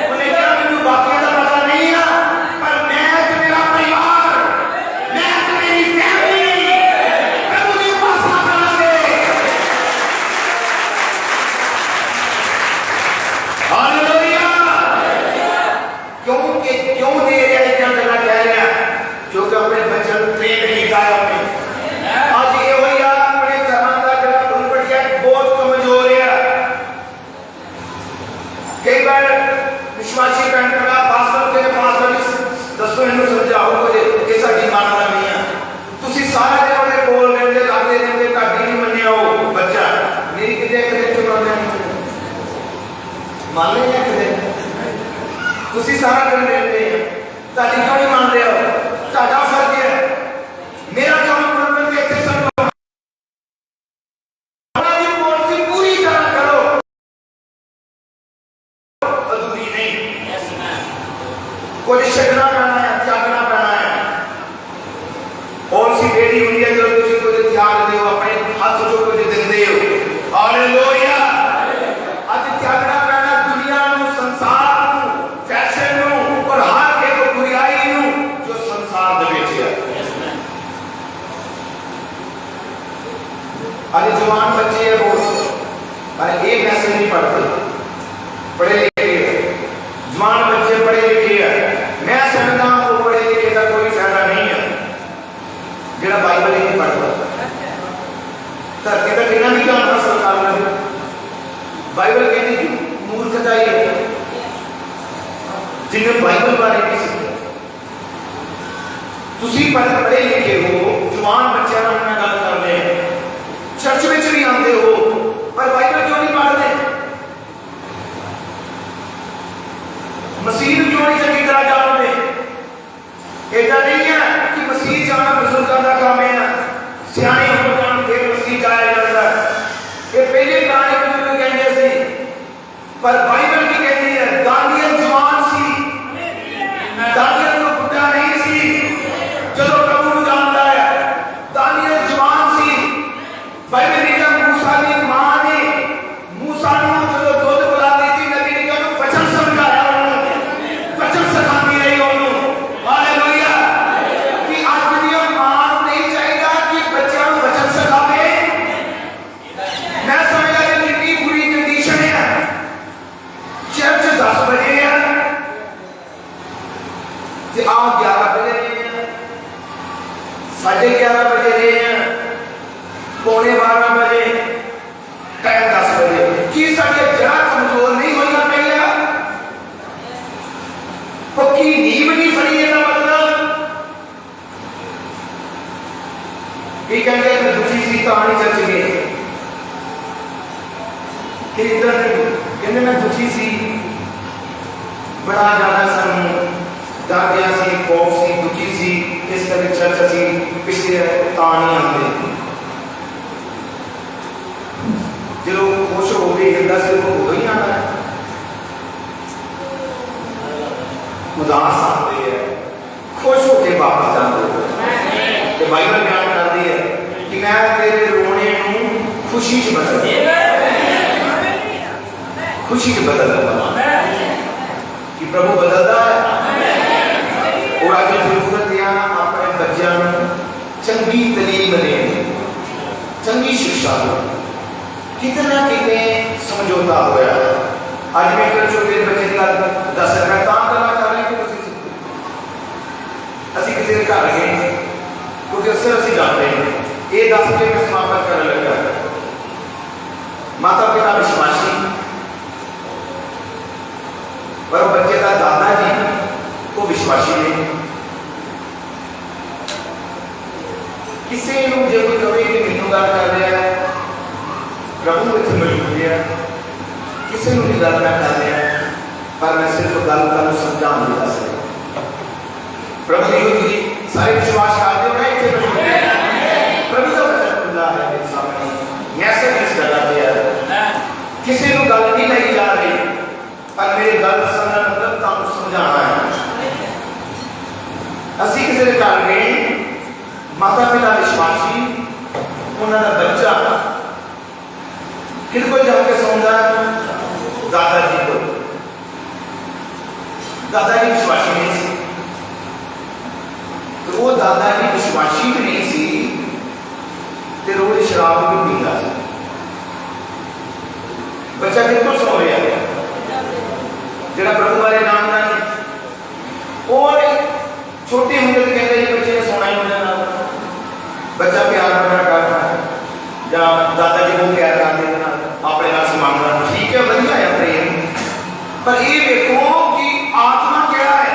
उन्हें कहा मैंने बाकी का पता नहीं है, पर मैं ते मेरा परिवार, मैं ते मेरी फैमिली प्रभु की उपासना करेंगे। हालेलुया। क्यों दे रहे हैं, क्या करना कह रहे हैं? क्योंकि अपने बच्चों को ट्रेन किया है हमने। आज ये हो या अपने घरों का जरा प्रॉपर्टी बहुत कमजोर है। कई बार विश्वासी बहन का पास्टर के पास दसो इन्हें समझाओ कि ये साडी मानना नहीं है। तुसी सारा दिन उन्हें बोल रहे लागे रहते, ताकि नहीं मन्निया हो बच्चा मेरी किते कदे चुराना नहीं मान लेंगे कदे। तुसी सारा दिन रहते हैं, ताकि क्यों नहीं मान रहे हो? ताड़ा फर्क है। मेरा काम प्रॉब्लम के इतने सब हमारी पॉलिसी पूरी तरह करो, अधूरी नहीं। कुछ छड़ना पैना है, त्यागना पैना है। पॉलिसी डेढ़ी हुई है, जो तुसी कुछ त्याग दे हो, अपने हाथ जो कुछ देंदे हो। हालेलुया। आज त्यागना पैना दुनिया ਨੂੰ, ਸੰਸਾਰ ਨੂੰ, फैशन ਨੂੰ, और हर एक बुराई ਨੂੰ जो संसार ਦੇ ਵਿੱਚ है। आज जवान बच्चे हैं बहुत, पर एक मैसेज नहीं पढ़ते, पढ़े लिखे हैं। जवान बच्चे पढ़े लिखे हैं। मैं समझता हूं वो पढ़े लिखे का कोई फायदा नहीं है जो बाइबल ही नहीं पढ़ता। धरती का कितना भी ज्ञान हासिल कर ले, बाइबल कहती थी मूर्खता ही है जिन्हें बाइबल बारे नहीं सीखा। तुसी पढ़े लिखे हो, जवान बच्चों का मैं गल कर रहे हैं, चर्च में भी आते हो, पर बाइबल क्यों नहीं पढ़ते? मसीह क्यों नहीं चंगी तरह जानते? ऐसा नहीं है कि मसीह जाना बुजुर्गों का काम है, सियाने हो जान फिर मसीह जाया जाता है। ये पहले पुराने बुजुर्ग कहते थे, पर बाइबल की कहती है दानियल जवान सी, दानियल को बुढ़ा नहीं सी, चलो प्रभु को जानता है। दानियल जवान सी। बाइबल ने कहा मूसा की मां ने मूसा को जो दूध पिलाती थी, नबी ने कहा वचन समझाया, उन्होंने वचन सिखाती रही उन्होंने। हालेलुया। कि आज भी मां नहीं चाहेगा कि बच्चों को वचन सिखावे। मैं समझा कि कितनी बुरी कंडीशन है। चर्च 10 बजे है, आप 11 बजे रहे हैं, 11:30 बजे रहे हैं, 11:15 बजे, टाइम 10 बजे। कि साढ़े जरा कमजोर नहीं होगा पहले पक्की नींद नहीं फड़ी है ना, मतलब ये कहते हैं दुखी सी कहानी चर्च गए कि इधर कहते मैं दुखी सी, बड़ा ज्यादा सानू डर गया सी, खौफ सी, दुखी सी, इस करके चर्च असी पिछले तां नहीं आते। जो खुश हो गए भेज दिता सिर्फ उदों ही आना है। उदास आते हैं, खुश होकर वापस जाते हैं। तो बाइबल बयान करती है कि मैं तेरे रोने नूं खुशी च बदल दूंगा, खुशी च बदल दूंगा कि प्रभु बदलता है। और अगर जरूरत है अपने बच्चों को चंगी तलीम देने, चंगी शिक्षा दो। कितना कितने समझौता होया अज मैं कर छोटे बच्चे की गल दस मैं तां गल्लां कर रहे कि असीं किसी के घर गए क्योंकि अक्सर असीं जाते हैं। ये दस के मैं समापन करने लगा, माता पिता विश्वासी पर बच्चे का दादा जी वो विश्वासी नहीं। किसी को जो कोई कहे कि मैनू गल कर रहा है प्रभु इतने मौजूद है, किसी को भी गल मैं कर रहा है पर मैं सिर्फ गल का समझा नहीं दस रहा। प्रभु जी सारे विश्वास करते हो ना इतने मौजूद है, प्रभु का वचन खुला है मेरे सामने, मैसेज इस जगह पे है। किसी को गल नहीं लाई जा रही पर मेरे गल समझना मतलब तुहानू समझाना है। असीं किसी के घर गए, माता पिता विश्वासी, उन्होंने बच्चा किन को जाके सौंदा दादाजी को, दादाजी विश्वासी नहीं सी। तो वो दादाजी विश्वासी भी नहीं सी ते रोज शराब भी पीता सी। बच्चा किनको सौ रहा है जो प्रभु वाले नाम का नहीं। और छोटे होंगे तो कहते हैं बच्चे ने सोना ही होना ना, बच्चा प्यार करना करना या दादाजी को प्यार कर देना अपने नाम से मांगना ठीक है, बढ़िया है प्रेम। पर ये देखो कि आत्मा क्या है,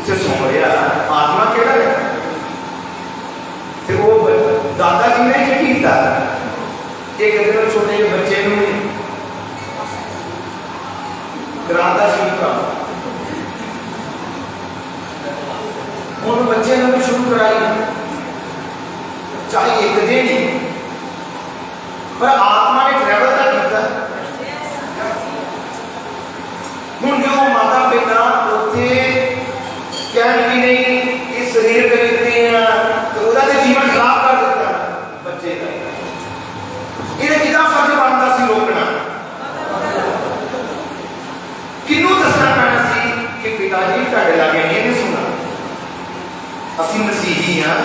इसे सो रहा आत्मा क्या है। तो वो दादाजी ने क्या किया, एक दिन छोटे बच्चे कराता शुरू कर, उन बच्चे ने भी शुरू कराई, चाहे एक दिन ही पर आत्मा ने ट्रैवल का किया। हूँ जो माता पिता उत्थे कहने नहीं इस शरीर के लेते हैं तो वह जीवन खराब कर देता बच्चे का। इन्हें कितना फर्ज बनता सी रोकना, किनू दसना पैना सी कि पिताजी तुहाडे लागे नहीं सुना। असीं मसीही हाँ,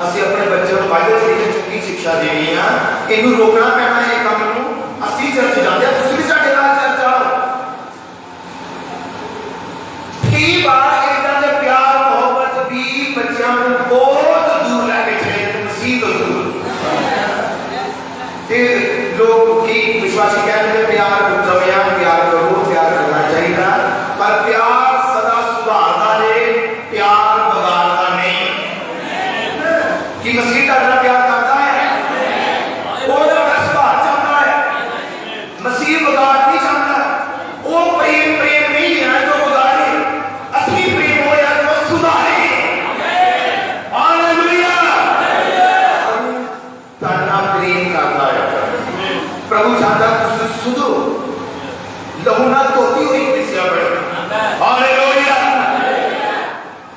असीं अपने बच्चों को बाइबल से चंगी शिक्षा देनी है, इनू रोकना पैना है काम नूं। असीं चर्च जाते हैं, तुसीं भी साडे नाल चर्च आओ। कई बार इदां दे प्यार मोहब्बत भी बच्चों को बहुत दूर लैके चले जाते, मसीह तो दूर। ते लोग की विश्वासी कहते हैं प्यार उत्तम है, प्यार करो, प्यार करना चाहिए, पर प्यार सदा सुधारदा है, प्यार बगाड़दा नहीं। कि मसीह का प्यार करता है, वो सुधार चाहता है, मसीह बगाड़ नहीं चाहता। वो प्रेम प्रेम नहीं है जो बगाड़े, असली प्रेम हो या जो सुधारे। हालेलुया, करना प्रेम करता है। प्रभु चाहता है सुधो, लहू ना धोती हुई कलीसिया बने। हालेलुया,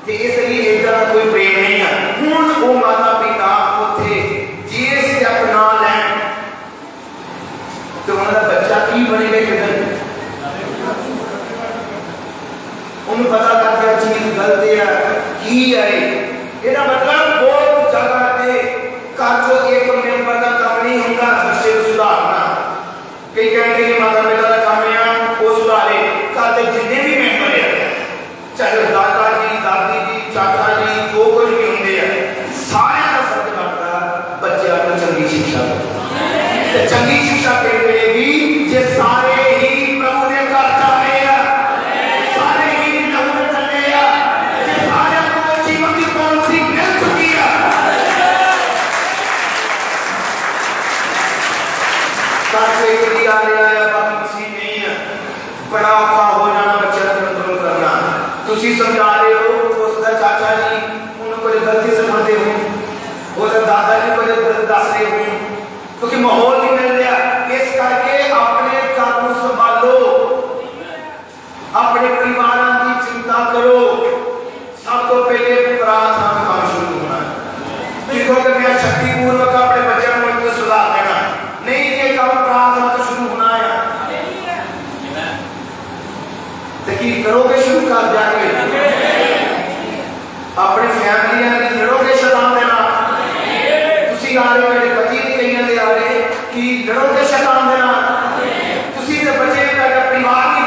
कि इसलिए एक तरह कोई प्रेम नहीं है। हुण वो माता पिता उथे जे स्टेप ना लैन तो उन्होंने बच्चा की बनेगा किधर, उन्हें पता लग गया चीज गलत है की है। इसका मतलब बहुत जगह पे घर जो एक मेंबर का काम नहीं होगा बच्चे को सुधारना। कई कहते हैं माता पिता का काम है वो सुधारे, घर के जितने भी मेंबर है, चाहे दादा जी दादी जी चाचा जी जो कुछ भी होंगे हैं, सारे का फर्ज बनता बच्चे को चंगी शिक्षा दे। चंगी शिक्षा फिर मिलेगी जे सारे ही प्रभु ने घर चाहे हैं, सारे ही लहू में चले हैं, जे सारे को जीवन की पॉलिसी मिल चुकी है। ताकि कोई आ रहा है बाकी किसी नहीं है, बड़ा औखा हो जाना बच्चे का कंट्रोल करना। तुसी समझा रहे हो उसका चाचा जी उन्होंने कोई गलती सिखाते हो, वो दादाजी को दस रहे हो क्योंकि माहौल नहीं मिल रहा। ਲੜੋਗੇ ਸ਼ੈਤਾਨ ਦੇ ਨਾਲ, ਤੁਸੀਂ ਤੇ ਬਚੇ, ਤੁਹਾਡਾ ਪਰਿਵਾਰ